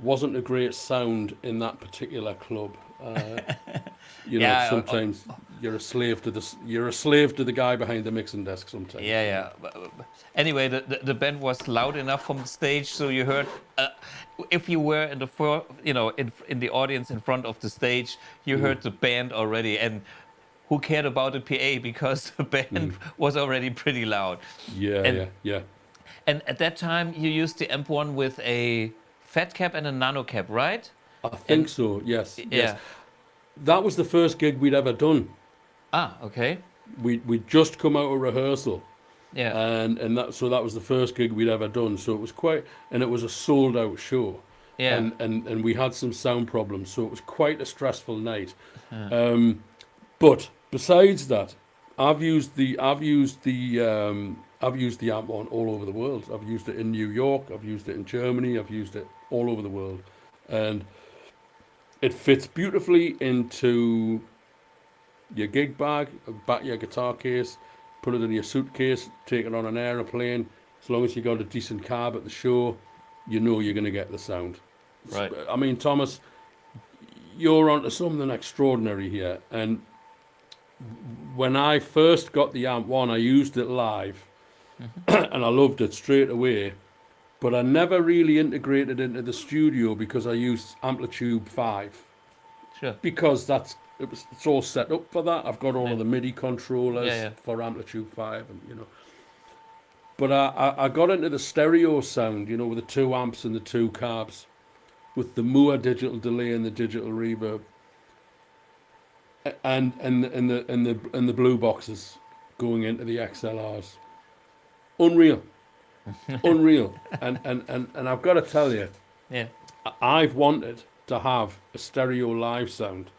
wasn't a great sound in that particular club. You know, Yeah, sometimes you're a slave to the guy behind the mixing desk. Sometimes. yeah. Anyway, the band was loud enough from the stage, so you heard. If you were in in the audience in front of the stage, you heard the band already, and who cared about the PA because the band was already pretty loud. Yeah. And at that time, you used the amp1 with a fat cap and a nano cap, right? I think so. Yes. Yeah. Yes. That was the first gig we'd ever done. Okay. We'd just come out of rehearsal. Yeah. And that was the first gig we'd ever done. So it was it was a sold out show. Yeah. And we had some sound problems, so it was quite a stressful night. But besides that, I've used the amp1 all over the world. I've used it in New York, I've used it in Germany, I've used it all over the world. And it fits beautifully into your gig bag, back your guitar case, put it in your suitcase, take it on an aeroplane. As long as you got a decent cab at the show, you know you're going to get the sound. Right. I mean, Thomas, you're onto something extraordinary here. And when I first got the amp1, I used it live, and I loved it straight away. But I never really integrated into the studio because I used Amplitude 5. Sure. Because it's all set up for that. I've got all of the MIDI controllers for Amplitude 5, and you know. But I got into the stereo sound, you know, with the 2 amps and the 2 cabs, with the Moore digital delay and the digital reverb, and the blue boxes going into the XLRs. Unreal. Unreal. And I've got to tell you, I've wanted to have a stereo live sound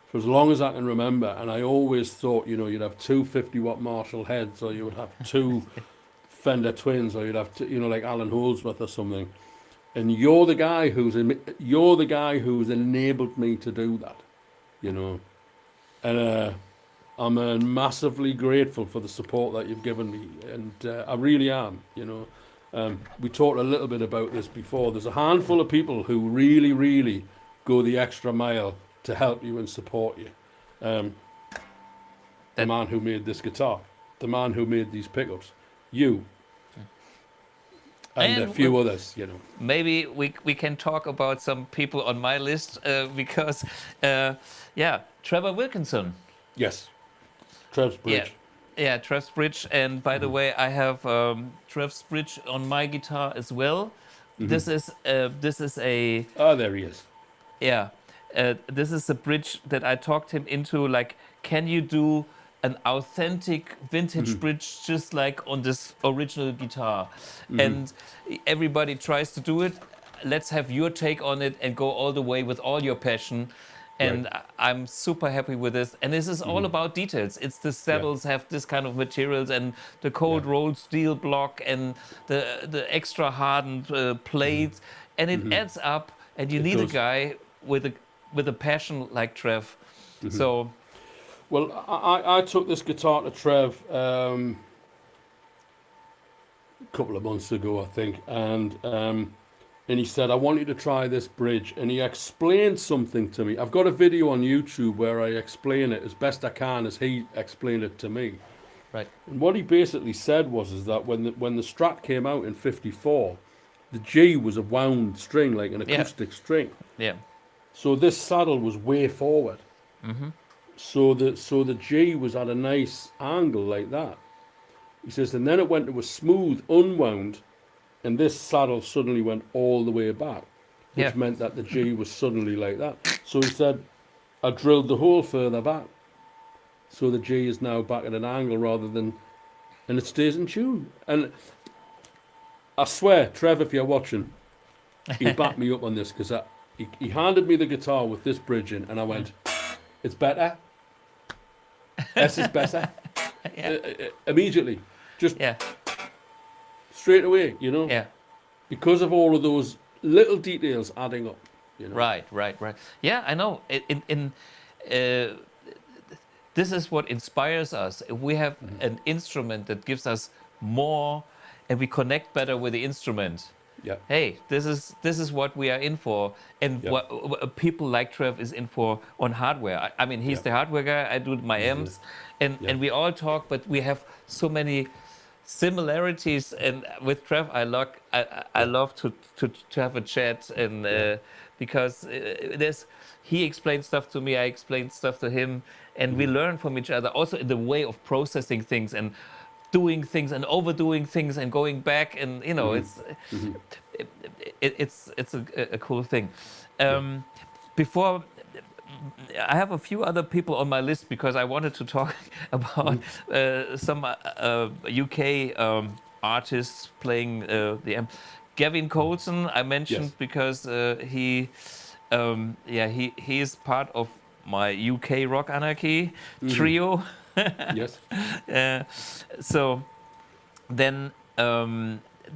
for as long as I can remember, and I always thought, you know, you'd have 2 50-watt Marshall heads, or you would have 2 Fender Twins, or you'd have you know, like Alan Holdsworth or something. And you're the guy who's enabled me to do that, you know. And I'm massively grateful for the support that you've given me, and I really am, you know. We talked a little bit about this before. There's a handful of people who really, really go the extra mile to help you and support you. The man who made this guitar, the man who made these pickups, you, and a few others, you know. Maybe we can talk about some people on my list because, Trev Wilkinson. Yes, Trev's bridge. Yeah, Trev's bridge. And by the way, I have Trev's bridge on my guitar as well. This is a. Oh, there he is. Yeah, this is a bridge that I talked him into. Like, can you do an authentic vintage bridge just like on this original guitar? And everybody tries to do it. Let's have your take on it and go all the way with all your passion. And I'm super happy with this. And this is all about details. It's the saddles have this kind of materials, and the cold rolled steel block, and the extra hardened plates, and it adds up. And you need a guy with a passion like Trev. So, well, I took this guitar to Trev a couple of months ago, I think, and he said, I want you to try this bridge. And he explained something to me. I've got a video on YouTube where I explain it as best I can as he explained it to me. Right. And what he basically said was that when the Strat came out in '54, the G was a wound string, like an acoustic string. Yeah. So this saddle was way forward. So the G was at a nice angle like that. He says, and then it went to a smooth unwound, and this saddle suddenly went all the way back, Yeah. which meant that the G was suddenly like that. So he said, I drilled the hole further back, so the G is now back at an angle rather than, and it stays in tune. And I swear, Trev, if you're watching, he backed me up on this, because he handed me the guitar with this bridge in, and I went, it's better. S is better. Yeah. Immediately, just Yeah. straight away, you know, Yeah. because of all of those little details adding up. You know? Right. Yeah, I know. This is what inspires us. If we have an instrument that gives us more, and we connect better with the instrument. Yeah. Hey, this is what we are in for, and Yeah. what people like Trev is in for on hardware. I mean, he's Yeah. the hardware guy. I do my amps, and we all talk, but we have so many similarities. And with Trev, I love to have a chat, and because he explains stuff to me, I explain stuff to him, and we learn from each other. Also in the way of processing things and doing things and overdoing things and going back, and you know, it's a cool thing. Before, I have a few other people on my list, because I wanted to talk about some UK artists playing the amp. Gavin Coulson, I mentioned, Yes. because he is part of my UK Rock Anarchy trio. Yes. So then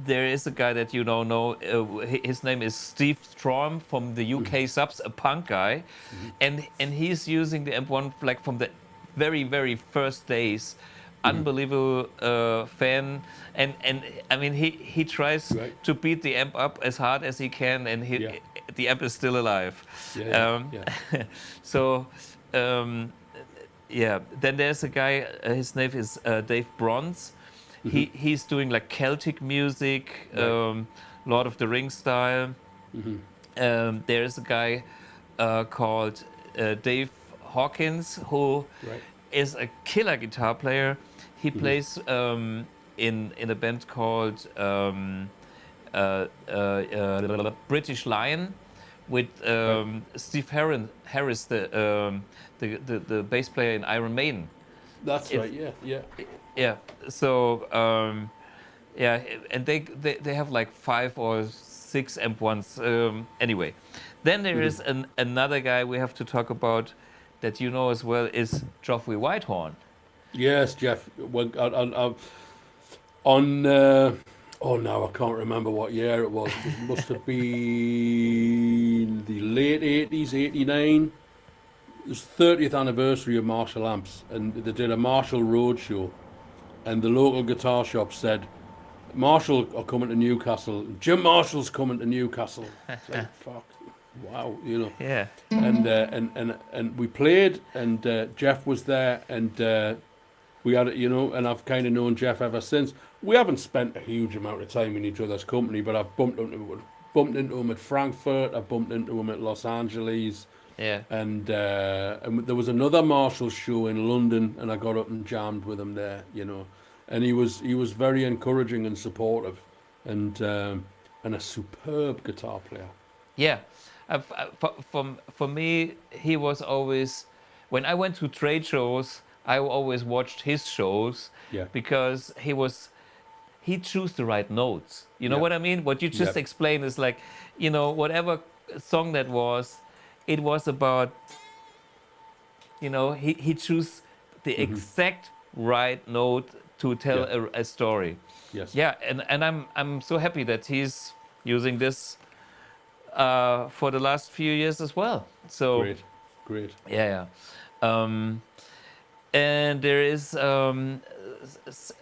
there is a guy that you don't know. His name is Steve Strom from the UK Subs, a punk guy, and he's using the amp1 like from the very first days. Unbelievable fan, and I mean he tries to beat the amp up as hard as he can, and the amp is still alive. So. Then there's a guy. His name is Dave Bronze. He's doing like Celtic music, Lord of the Rings style. There's a guy called Dave Hawkins, who is a killer guitar player. He plays in a band called British Lion, with Steve Harris, the bass player in Iron Maiden. That's right. Yeah. So and they have like 5 or 6 amp1s. Anyway, then there is another guy we have to talk about that you know as well, is Geoffrey Whitehorn. Yes, Jeff. Well, on now I can't remember what year it was. It must have been the late 80s, 89. It was 30th anniversary of Marshall Amps, and they did a Marshall Roadshow, and the local guitar shop said, Marshall are coming to Newcastle. Jim Marshall's coming to Newcastle. It's like, fuck, wow, you know. Yeah. And we played, and Jeff was there, and we had, you know, and I've kind of known Jeff ever since. We haven't spent a huge amount of time in each other's company, but I've bumped into him at Frankfurt. I've bumped into him at Los Angeles. Yeah. And there was another Marshall show in London, and I got up and jammed with him there, you know. And he was very encouraging and supportive, and a superb guitar player. Yeah. For me, he was always, when I went to trade shows, I always watched his shows, because he chose the right notes. You know what I mean? What you just explained is like, you know, whatever song that was, it was about, you know, he chose the exact right note to tell a story. Yes. Yeah, and I'm so happy that he's using this for the last few years as well. So great. Yeah. And there is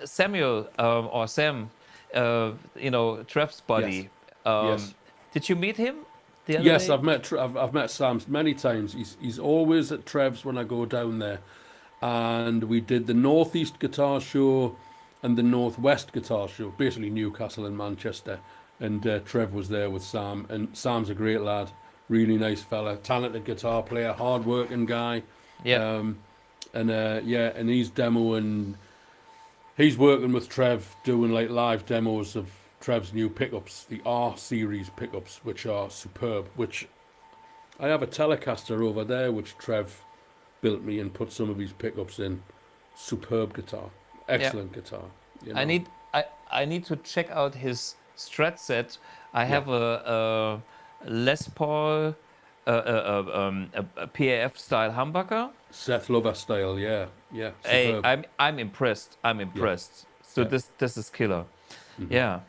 Samuel or Sam, you know, Trev's buddy. Yes. Did you meet him the other Yes, day? I've met Sam many times. He's always at Trev's when I go down there, and we did the Northeast Guitar Show and the Northwest Guitar Show, basically Newcastle and Manchester. And Trev was there with Sam, and Sam's a great lad, really nice fella, talented guitar player, hard-working guy. Yeah. And he's demoing. He's working with Trev, doing like live demos of Trev's new pickups, the R series pickups, which are superb. Which I have a Telecaster over there, which Trev built me and put some of his pickups in. Superb guitar, Yeah. excellent guitar. You know. I need to check out his Strat set. I Yeah. have a Les Paul, a PAF style humbucker. Seth Lover style, yeah, Hey, superb. I'm impressed. I'm Yeah, impressed. So yeah. this is killer. Yeah.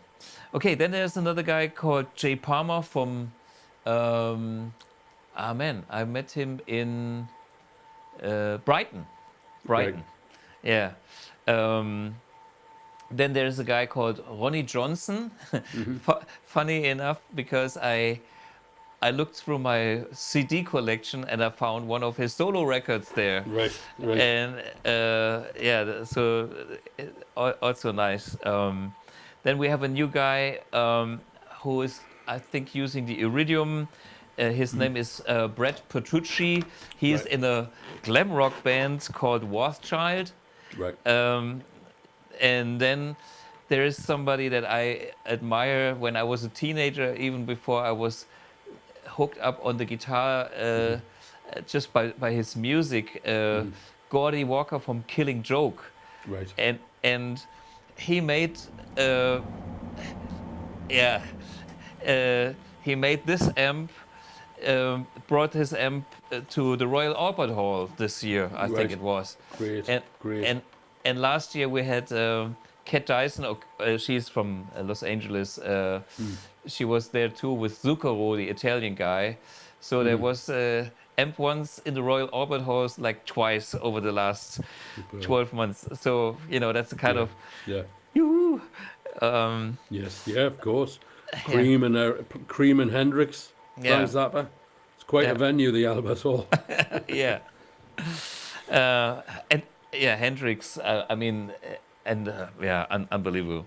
Okay, then there's another guy called Jay Palmer from man, I met him in Brighton. Brighton. Yeah. Then there's a guy called Ronnie Johnson. Funny enough, because I looked through my CD collection and I found one of his solo records there. Right, right. And yeah, so also nice. Then we have a new guy who is, I think, using the Iridium. His name is Brett Petrucci. He's Right. in a glam rock band called Warthchild. Right. And then there is somebody that I admire when I was a teenager, even before I was hooked up on the guitar just by his music. Gordy Walker from Killing Joke. Right. And he made he made this amp, brought his amp to the Royal Albert Hall this year, I think Right. it was. Great, And, great. And last year we had Kat Dyson, she's from Los Angeles. She was there too with Zucchero, the Italian guy. So there was amp once in the Royal Albert Halls like twice over the last 12 months. So, you know, that's the kind of... Yeah. Yoo-hoo. Yes. Yeah. Of course. Cream and Hendrix. Yeah. Frank Zappa. It's quite Yeah. a venue, the Albert Hall. Yeah. And yeah, Hendrix, I mean, and yeah, unbelievable.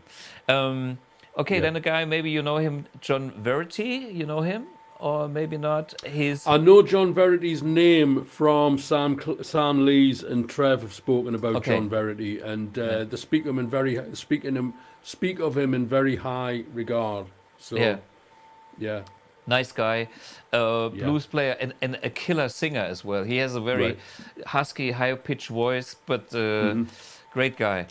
Okay, then a guy, maybe you know him, John Verity, you know him? Or maybe not. He's... I know John Verity's name from Sam Lees and Trev have spoken about Okay. John Verity, and they speak of him in very high regard. So, Yeah. yeah. Nice guy, blues player, and a killer singer as well. He has a very Right. husky, high-pitched voice, but great guy.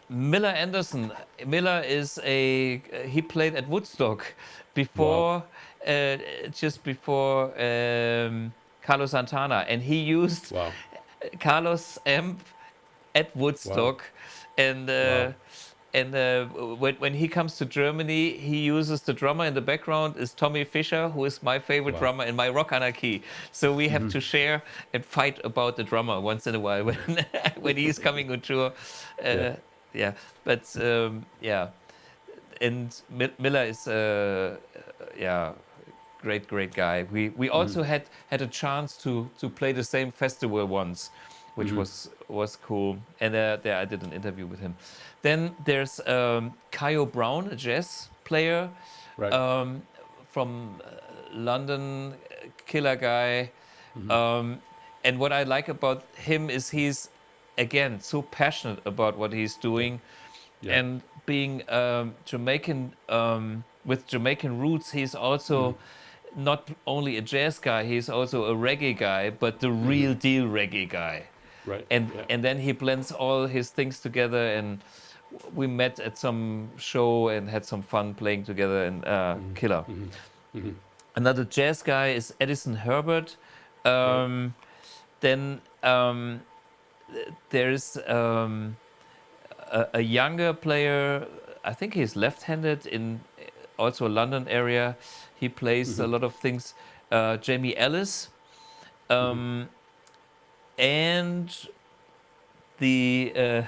Miller Anderson. Miller is he played at Woodstock before, just before Carlos Santana, and he used Carlos' amp at Woodstock, and when he comes to Germany, he uses the drummer in the background is Tommy Fischer, who is my favorite drummer in my rock Anarchy. So we have to share and fight about the drummer once in a while when when he's coming on tour. Yeah, but yeah, and Miller is great guy. We also had a chance to play the same festival once, which was cool. And there I did an interview with him. Then there's Kyo Brown, a jazz player from London, killer guy. And what I like about him is he's, again, so passionate about what he's doing. And being Jamaican, with Jamaican roots, he's also not only a jazz guy, he's also a reggae guy, but the real deal reggae guy. Right. And then he blends all his things together, and we met at some show and had some fun playing together, and killer. Another jazz guy is Edison Herbert. Then there's a younger player, I think he's left-handed, in also London area. He plays a lot of things. Jamie Ellis. And the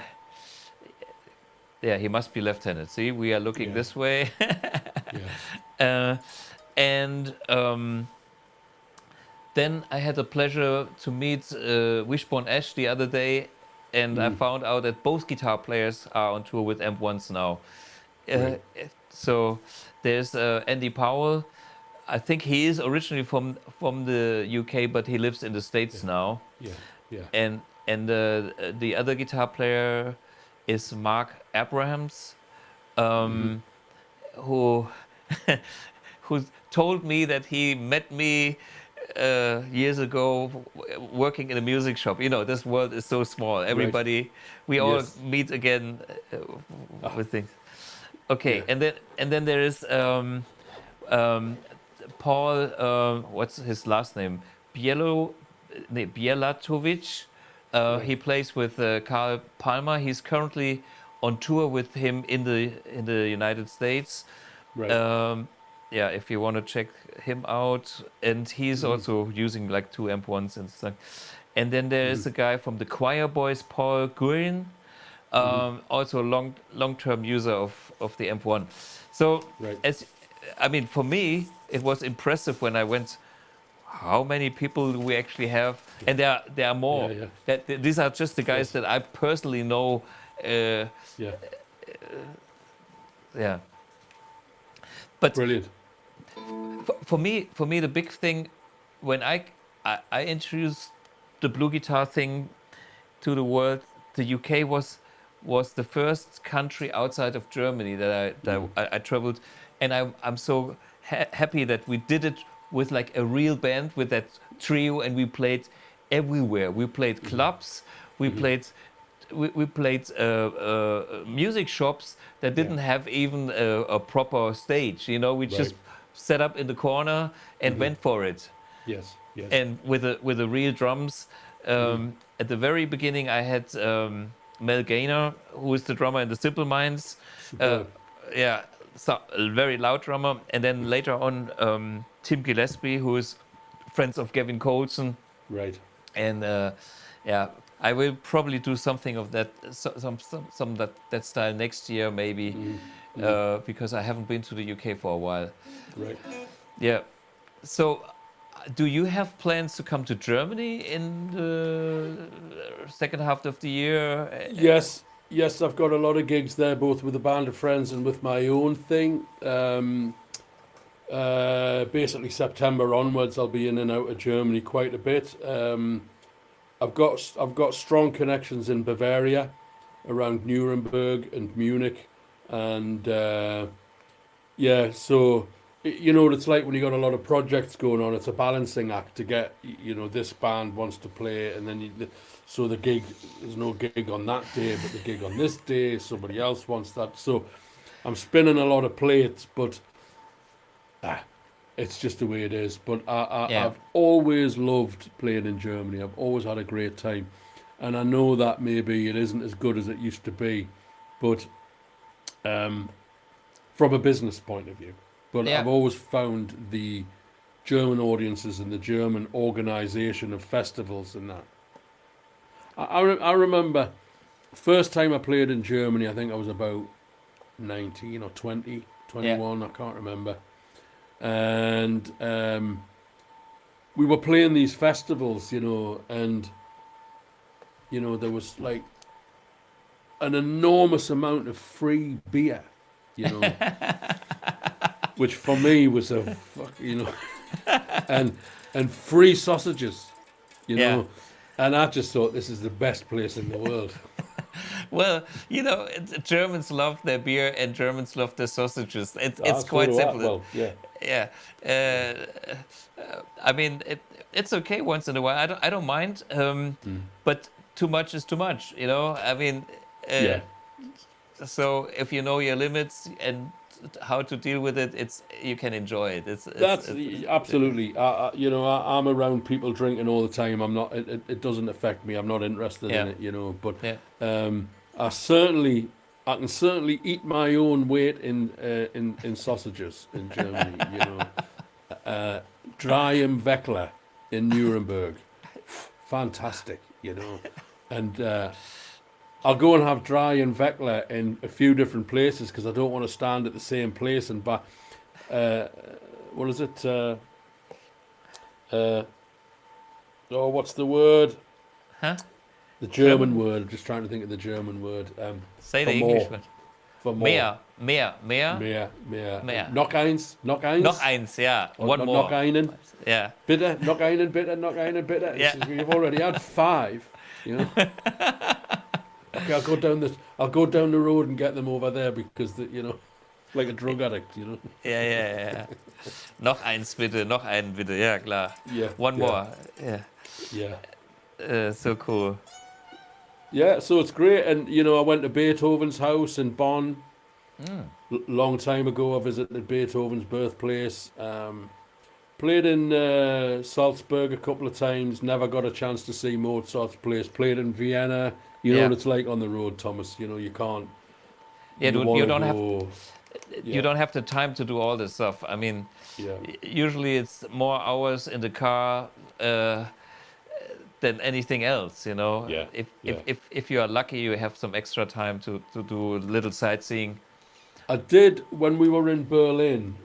he must be left-handed. See, we are looking this way. And then I had the pleasure to meet Wishbone Ash the other day, and I found out that both guitar players are on tour with AmpX now. So there's Andy Powell. I think he is originally from the UK, but he lives in the States now. Yeah, yeah. And the other guitar player is Mark Abrahams, who who told me that he met me years ago working in a music shop. You know, this world is so small. Everybody, we all Yes. meet again with things. Okay, Yeah. and then there is Paul. What's his last name? Bielatovic. Right. He plays with Carl Palmer. He's currently on tour with him in the United States. Right. Yeah, if you want to check him out, and he's also using like 2 amp-1s and stuff. And then there is a guy from the Choir Boys, Paul Gurin, also a long-term user of the amp-1. So, Right. I mean, for me, it was impressive when I went. How many people do we actually have? And there are more. Yeah. These are just the guys that I personally know. Yeah. Yeah. But Brilliant. for me, the big thing when I introduced the blue guitar thing to the world, the UK was the first country outside of Germany that I traveled, and I'm so happy that we did it with like a real band with that trio, and we played everywhere. We played clubs, we played music shops that didn't have even a proper stage. You know, we just set up in the corner and went for it. Yes. Yes. And with the real drums. At the very beginning, I had Mel Gaynor, who is the drummer in the Simple Minds. Yeah, so a very loud drummer. And then later on, Tim Gillespie, who is friends of Gavin Coulson. Right. And yeah, I will probably do something of that, some that style next year maybe, because I haven't been to the UK for a while. Right. Yeah. So, do you have plans to come to Germany in the second half of the year? Yes. Yes, I've got a lot of gigs there, both with a band of friends and with my own thing. Basically, September onwards, I'll be in and out of Germany quite a bit. I've got strong connections in Bavaria, around Nuremberg and Munich, and yeah. So you know what it's like when you got a lot of projects going on. It's a balancing act to get, you know, this band wants to play, and then so the gig, there's no gig on that day, but the gig on this day, somebody else wants that. So I'm spinning a lot of plates, but it's just the way it is. But I've always loved playing in Germany. I've always had a great time, and I know that maybe it isn't as good as it used to be, but from a business point of view. But I've always found the German audiences and the German organisation of festivals and that. I remember first time I played in Germany, I think I was about 19 or 20, 21, I can't remember. And we were playing these festivals, you know, and, you know, there was like an enormous amount of free beer, you know. Which for me was a fuck, you know, and free sausages, you know, and I just thought this is the best place in the world. Well, you know, Germans love their beer and Germans love their sausages. It's quite simple. Well, yeah. I mean, it's okay once in a while. I don't mind, but too much is too much. You know, I mean, so if you know your limits and how to deal with it, you can enjoy it. That's absolutely. You know, I'm around people drinking all the time. I'm not. It doesn't affect me. I'm not interested in it. You know, but I can certainly eat my own weight in sausages in Germany. You know, Dry Weckler in Nuremberg, fantastic. You know, and. I'll go and have Dry and Weckler in a few different places because I don't want to stand at the same place and what is it? What's the word? Huh? The German word. I'm just trying to think of the German word. Say the English word. for more. Mehr. Mehr. Noch eins. Noch eins, yeah. Or One more. Noch einen. Yeah. Bitte. Noch einen, bitte. Noch einen, bitte. Yeah. You've already had 5. You know. Okay, I'll go down the road and get them over there because you know, like a drug addict, you know. Yeah. Noch eins bitte, noch einen bitte. Ja, klar. Yeah. One more. Yeah. Yeah. So cool. Yeah, so it's great. And, you know, I went to Beethoven's house in Bonn. Long time ago, I visited Beethoven's birthplace. Played in Salzburg a couple of times. Never got a chance to see Mozart's place. Played in Vienna. You know what it's like on the road, Thomas. You know, you can't. Yeah, you don't have. Yeah. You don't have the time to do all this stuff. I mean, usually it's more hours in the car than anything else. You know. Yeah. If you are lucky, you have some extra time to do a little sightseeing. I did when we were in Berlin.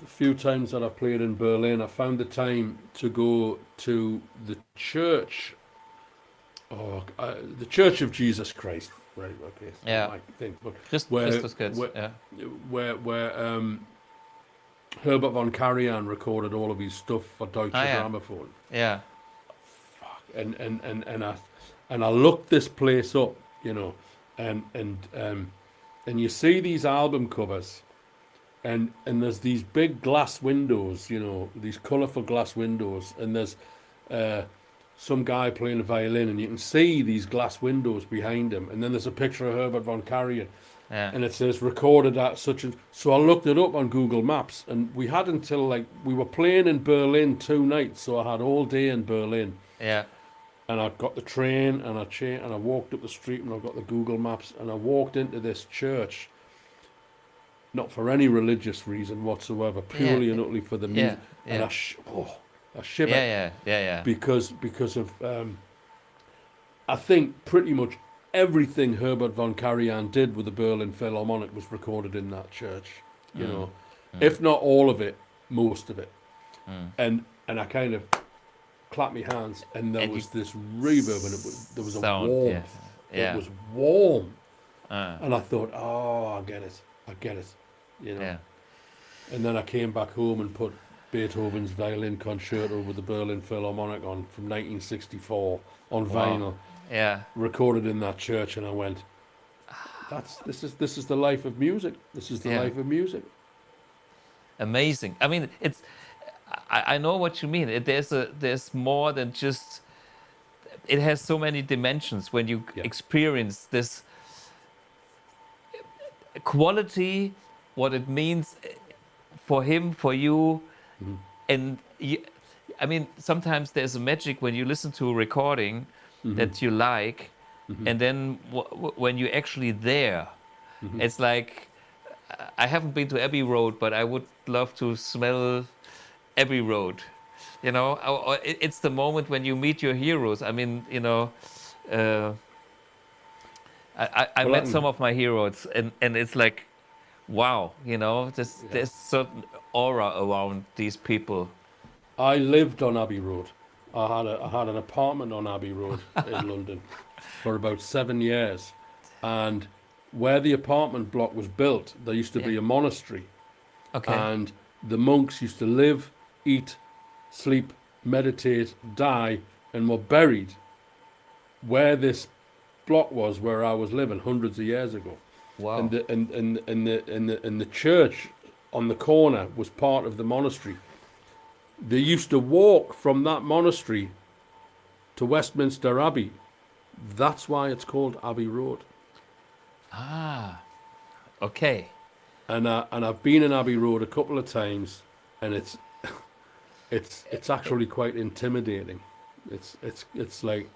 A few times that I played in Berlin, I found the time to go to the church. The Church of Jesus Christ. Right. Okay. Yeah. I think, but Christus kids. where Herbert von Karajan recorded all of his stuff for Deutsche Grammophon. Yeah. And I looked this place up, you know, and you see these album covers, and there's these big glass windows, you know, these colourful glass windows, and there's some guy playing a violin, and you can see these glass windows behind him, and then there's a picture of Herbert von Karajan, and it says recorded at such and. So I looked it up on Google Maps, and we had until we were playing in Berlin 2 nights, so I had all day in Berlin. Yeah. And I got the train, and I walked up the street, and I got the Google Maps, and I walked into this church, not for any religious reason whatsoever, purely and utterly for the music. And I shiver. Yeah. Because of, I think pretty much everything Herbert von Karajan did with the Berlin Philharmonic was recorded in that church. You know, if not all of it, most of it. And I kind of clapped my hands, and there was this reverb, and there was a warmth. It was warm, and I thought, I get it, you know. And then I came back home and put Beethoven's Violin Concerto with the Berlin Philharmonic on from 1964 on vinyl, recorded in that church, and I went, this is the life of music. This is the life of music. Amazing. I mean, it's. I know what you mean. There's more than just. It has so many dimensions when you experience this quality, what it means for him, for you, and I mean, sometimes there's a magic when you listen to a recording that you like, and then when you're actually there, it's like I haven't been to Abbey Road, but I would love to smell Abbey Road, you know. It's the moment when you meet your heroes. I mean, you know, I met some of my heroes, and it's like, wow, you know, there's certain aura around these people. I lived on Abbey Road. I had an apartment on Abbey Road in London for about 7 years, and where the apartment block was built, there used to be a monastery, and the monks used to live, eat, sleep, meditate, die, and were buried where this block was, where I was living hundreds of years ago. Wow! And the church on the corner was part of the monastery. They used to walk from that monastery to Westminster Abbey. That's why it's called Abbey Road. Ah, okay. And I've been in Abbey Road a couple of times, and it's actually quite intimidating. It's like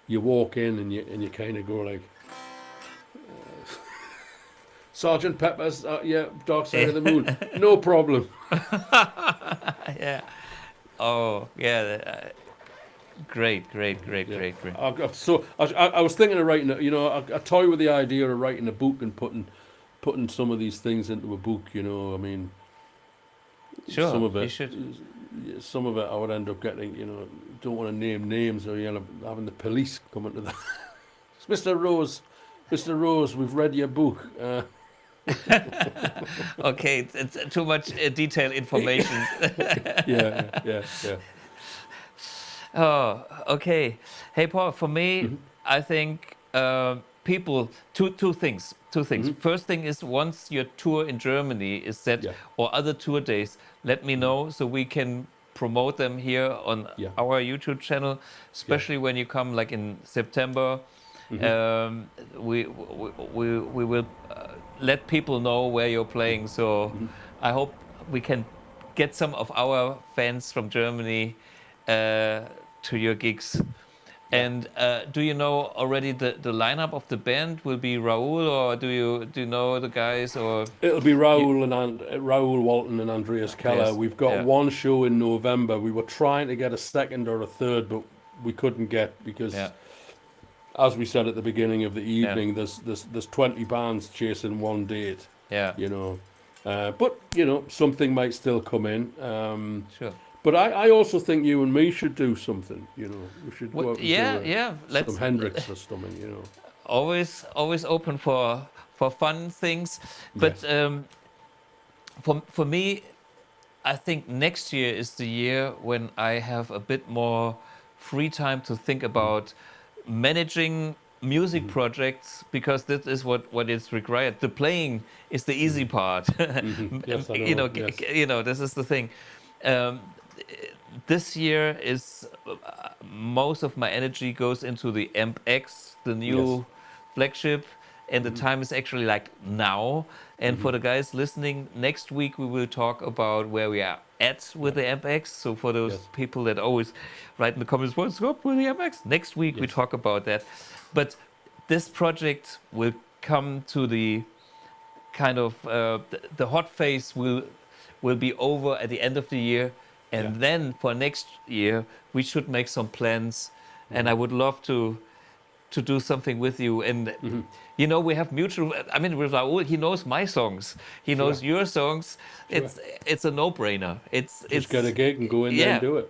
you walk in and you kind of go like, Sergeant Pepper's, Dark Side of the Moon, no problem. Yeah. Oh, yeah. Great. I was thinking of writing, I toy with the idea of writing a book and putting some of these things into a book. You know, I mean, sure. Some of it, you should. Some of it, I would end up getting. You know, don't want to name names or having the police come into that. Mr. Rose, Mr. Rose, we've read your book. Okay, it's too much detailed information. Yeah. Oh, okay. Hey, Paul, for me, I think people, two things. First thing is, once your tour in Germany is set, Yeah. or other tour days, let me know so we can promote them here on Yeah. our YouTube channel, especially when you come like in September. We will let people know where you're playing. So I hope we can get some of our fans from Germany to your gigs. And do you know already the lineup of the band? Will be Raoul, or do you know the guys? Or It'll be Raoul Raoul Walton and Andreas Keller. Yes, We've got yeah. one show in November. We were trying to get a second or a third, but we couldn't get because, as we said at the beginning of the evening, there's 20 bands chasing one date. Yeah. You know, but you know, something might still come in. Sure. But I also think you and me should do something. You know, we should go out and do some Hendrix or something. You know, always open for fun things. But for me, I think next year is the year when I have a bit more free time to think about managing music projects, because this is what is required. The playing is the easy part. Yes, I you know, know, yes. you know, this is the thing. This year is most of my energy goes into the AmpX, the new flagship, and the time is actually like now. And for the guys listening, next week we will talk about where we are at with the AmpX. So for those people that always write in the comments, what's up with the AmpX? Next week we talk about that. But this project will come to the kind of the hot phase will be over at the end of the year. And then for next year, we should make some plans. And I would love to do something with you. And, you know, we have mutual, I mean, with Raoul, he knows my songs. He knows your songs. It's a no-brainer. Just get a gig and go in there and do it.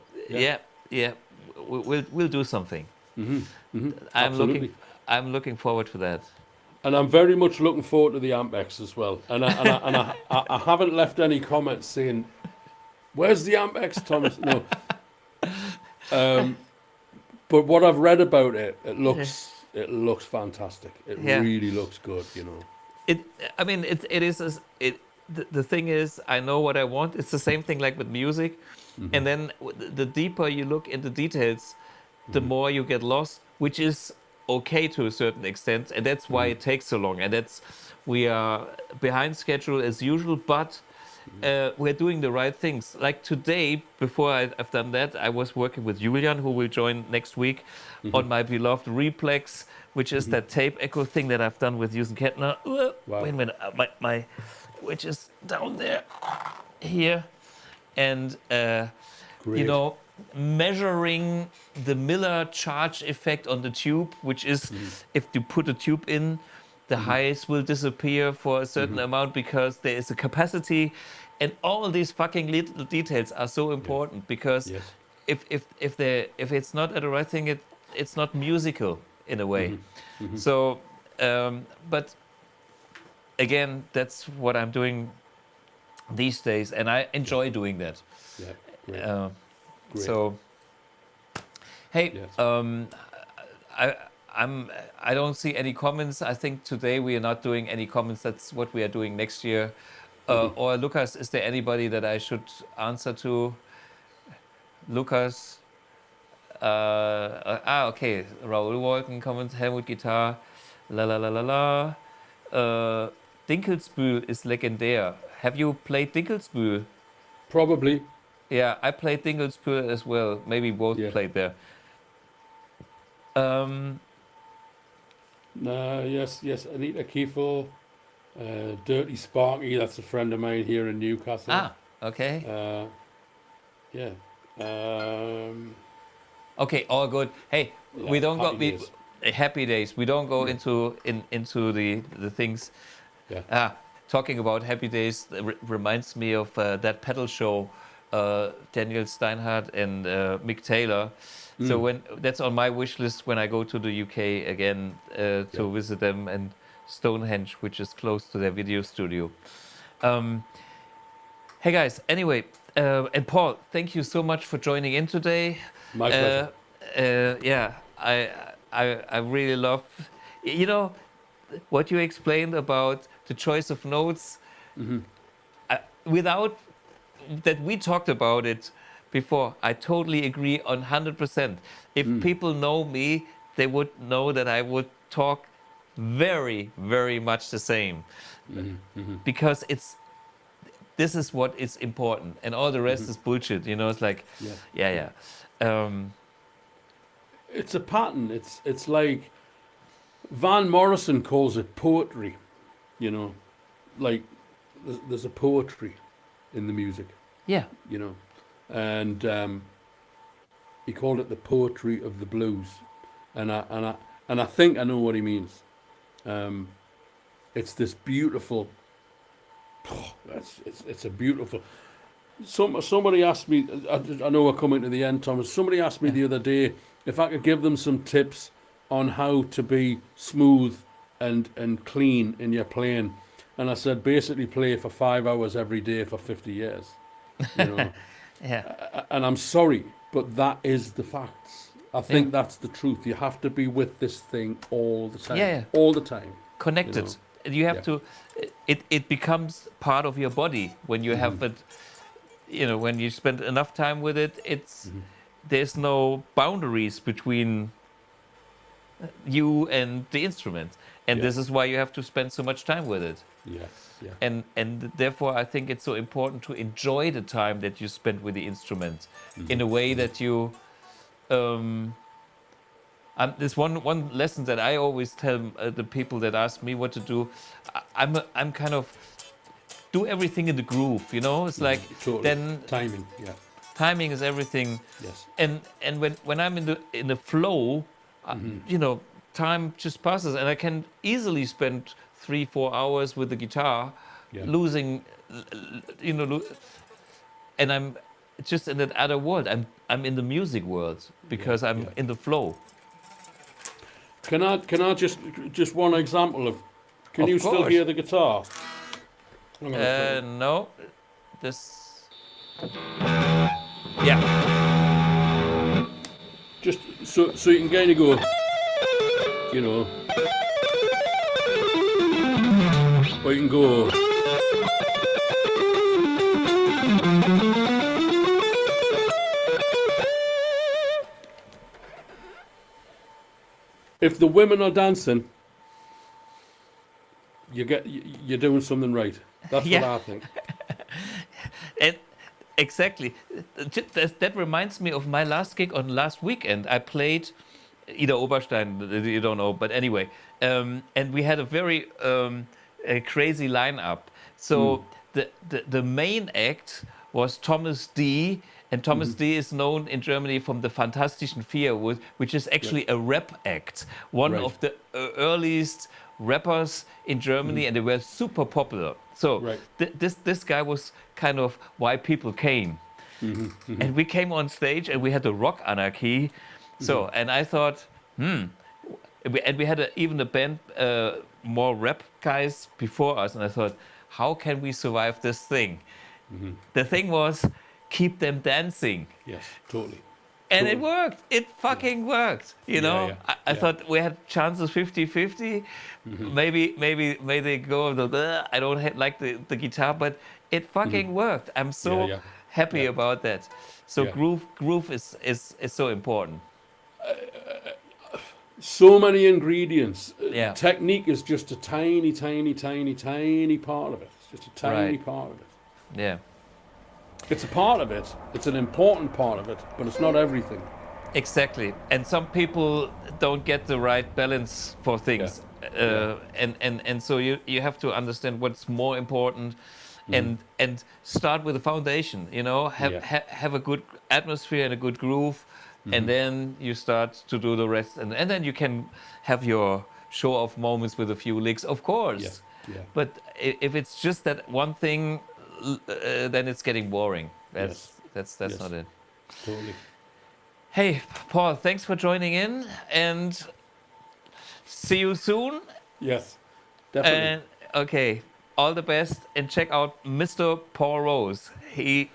Yeah. We'll do something. I'm looking forward to that. And I'm very much looking forward to the AmpX as well. And I haven't left any comments saying, "Where's the AmpX, Thomas?" No. But what I've read about it, it looks fantastic. It really looks good, you know. The thing is, I know what I want. It's the same thing like with music. And then the deeper you look into details, the more you get lost, which is okay to a certain extent. And that's why it takes so long. And we are behind schedule as usual, but we're doing the right things. Like today, before I've done that, I was working with Julian, who will join next week, on my beloved Replex, which is that tape echo thing that I've done with Jusen Kettner. Wow. Wait a minute, my which is down there, here. And, you know, measuring the Miller charge effect on the tube, which is if you put a tube in, the highs will disappear for a certain amount because there is a capacity, and all these fucking little details are so important because if it's not at the right thing, it's not musical in a way. So, but again, that's what I'm doing these days, and I enjoy doing that. Yeah, great. Great. So, hey, I don't see any comments. I think today we are not doing any comments. That's what we are doing next year. Or Lucas, is there anybody that I should answer to? Lucas. Okay. Raoul Walton comments. Helmut Guitar. La la la la la. Dinkelsbühl is legendär. Have you played Dinkelsbühl? Probably. Yeah, I played Dinkelsbühl as well. Maybe both played there. Yes. Anita Kiefel, Dirty Sparky. That's a friend of mine here in Newcastle. Ah, okay. Okay, all good. Hey, we don't go. Happy days. We don't go into the things. Yeah. Talking about happy days reminds me of that pedal show Daniel Steinhardt and Mick Taylor. So when that's on my wish list when I go to the UK again to visit them, and Stonehenge, which is close to their video studio. Hey guys, anyway, and Paul, thank you so much for joining in today. My pleasure. Yeah, I really love, you know, what you explained about the choice of notes. Without that, we talked about it before. I totally agree on 100%. If people know me, they would know that I would talk very, very much the same, because this is what is important, and all the rest is bullshit. You know, it's like, yeah. It's a pattern. It's like Van Morrison calls it poetry. You know, like there's a poetry in the music. Yeah. You know, and he called it the poetry of the blues, and I think I know what he means. It's this beautiful. It's a beautiful. Somebody asked me. I know we're coming to the end, Thomas. Somebody asked me the other day if I could give them some tips on how to be smooth and clean in your playing, and I said basically play for 5 hours every day for 50 years. You know. And I'm sorry, but that is the facts. I think that's the truth. You have to be with this thing all the time. All the time. Connected. You know? You have to, it becomes part of your body when you have it, you know, when you spend enough time with it, it's, there's no boundaries between you and the instrument. And this is why you have to spend so much time with it. And therefore I think it's so important to enjoy the time that you spend with the instrument in a way that you, there's one lesson that I always tell the people that ask me what to do. I'm kind of do everything in the groove, you know. It's like then timing. Timing is everything. Yes. And when I'm in the flow, you know, time just passes, and I can easily spend 3-4 hours with the guitar, losing, you know, and I'm just in that other world. I'm in the music world because I'm in the flow. Can I just one example of? Can you still hear the guitar? No, this. Yeah. Just so you can kind of go, you know, or you can go. If the women are dancing, you're doing something right. That's what I think. And exactly, that reminds me of my last gig on last weekend. I played Ida Oberstein, you don't know, but anyway, and we had a very a crazy lineup. So the main act was Thomas D. And Thomas D. is known in Germany from the Fantastischen Vier, which is actually a rap act. One of the earliest rappers in Germany, and they were super popular. So this guy was kind of why people came. And we came on stage and we had the rock Anarchy. So, and I thought, and we had even a band, more rap guys before us. And I thought, how can we survive this thing? The thing was, keep them dancing. Yes, totally. And it worked. It fucking worked. You know, I thought we had chances 50-50. Maybe they go, I don't like the guitar, but it fucking worked. I'm so happy about that. So groove is so important. So many ingredients. Technique is just a tiny part of it. It's just a tiny part of it. Yeah. It's a part of it. It's an important part of it, but it's not everything. Exactly. And some people don't get the right balance for things. And so you have to understand what's more important and start with the foundation, you know, have a good atmosphere and a good groove, and then you start to do the rest. And then you can have your show-off moments with a few licks, of course. But if it's just that one thing, then it's getting boring. That's Yes. not it. Totally. Hey, Paul, thanks for joining in, and see you soon. Yes, definitely. And okay, all the best, and check out Mr. Paul Rose. He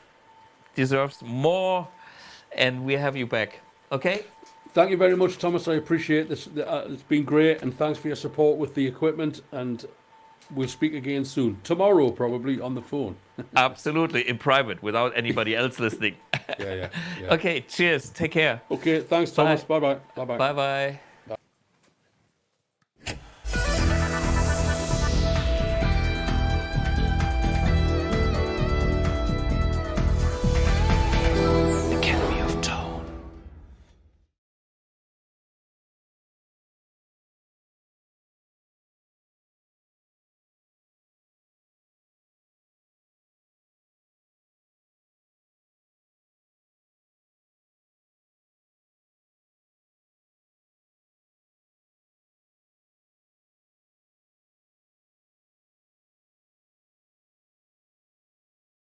deserves more, and we have you back. Okay? Thank you very much, Thomas. I appreciate this. It's been great, and thanks for your support with the equipment. And we'll speak again soon. Tomorrow, probably on the phone. Absolutely, in private, without anybody else listening. Yeah. Okay, cheers. Take care. Okay, thanks, Thomas. Bye bye. Bye bye. Bye bye.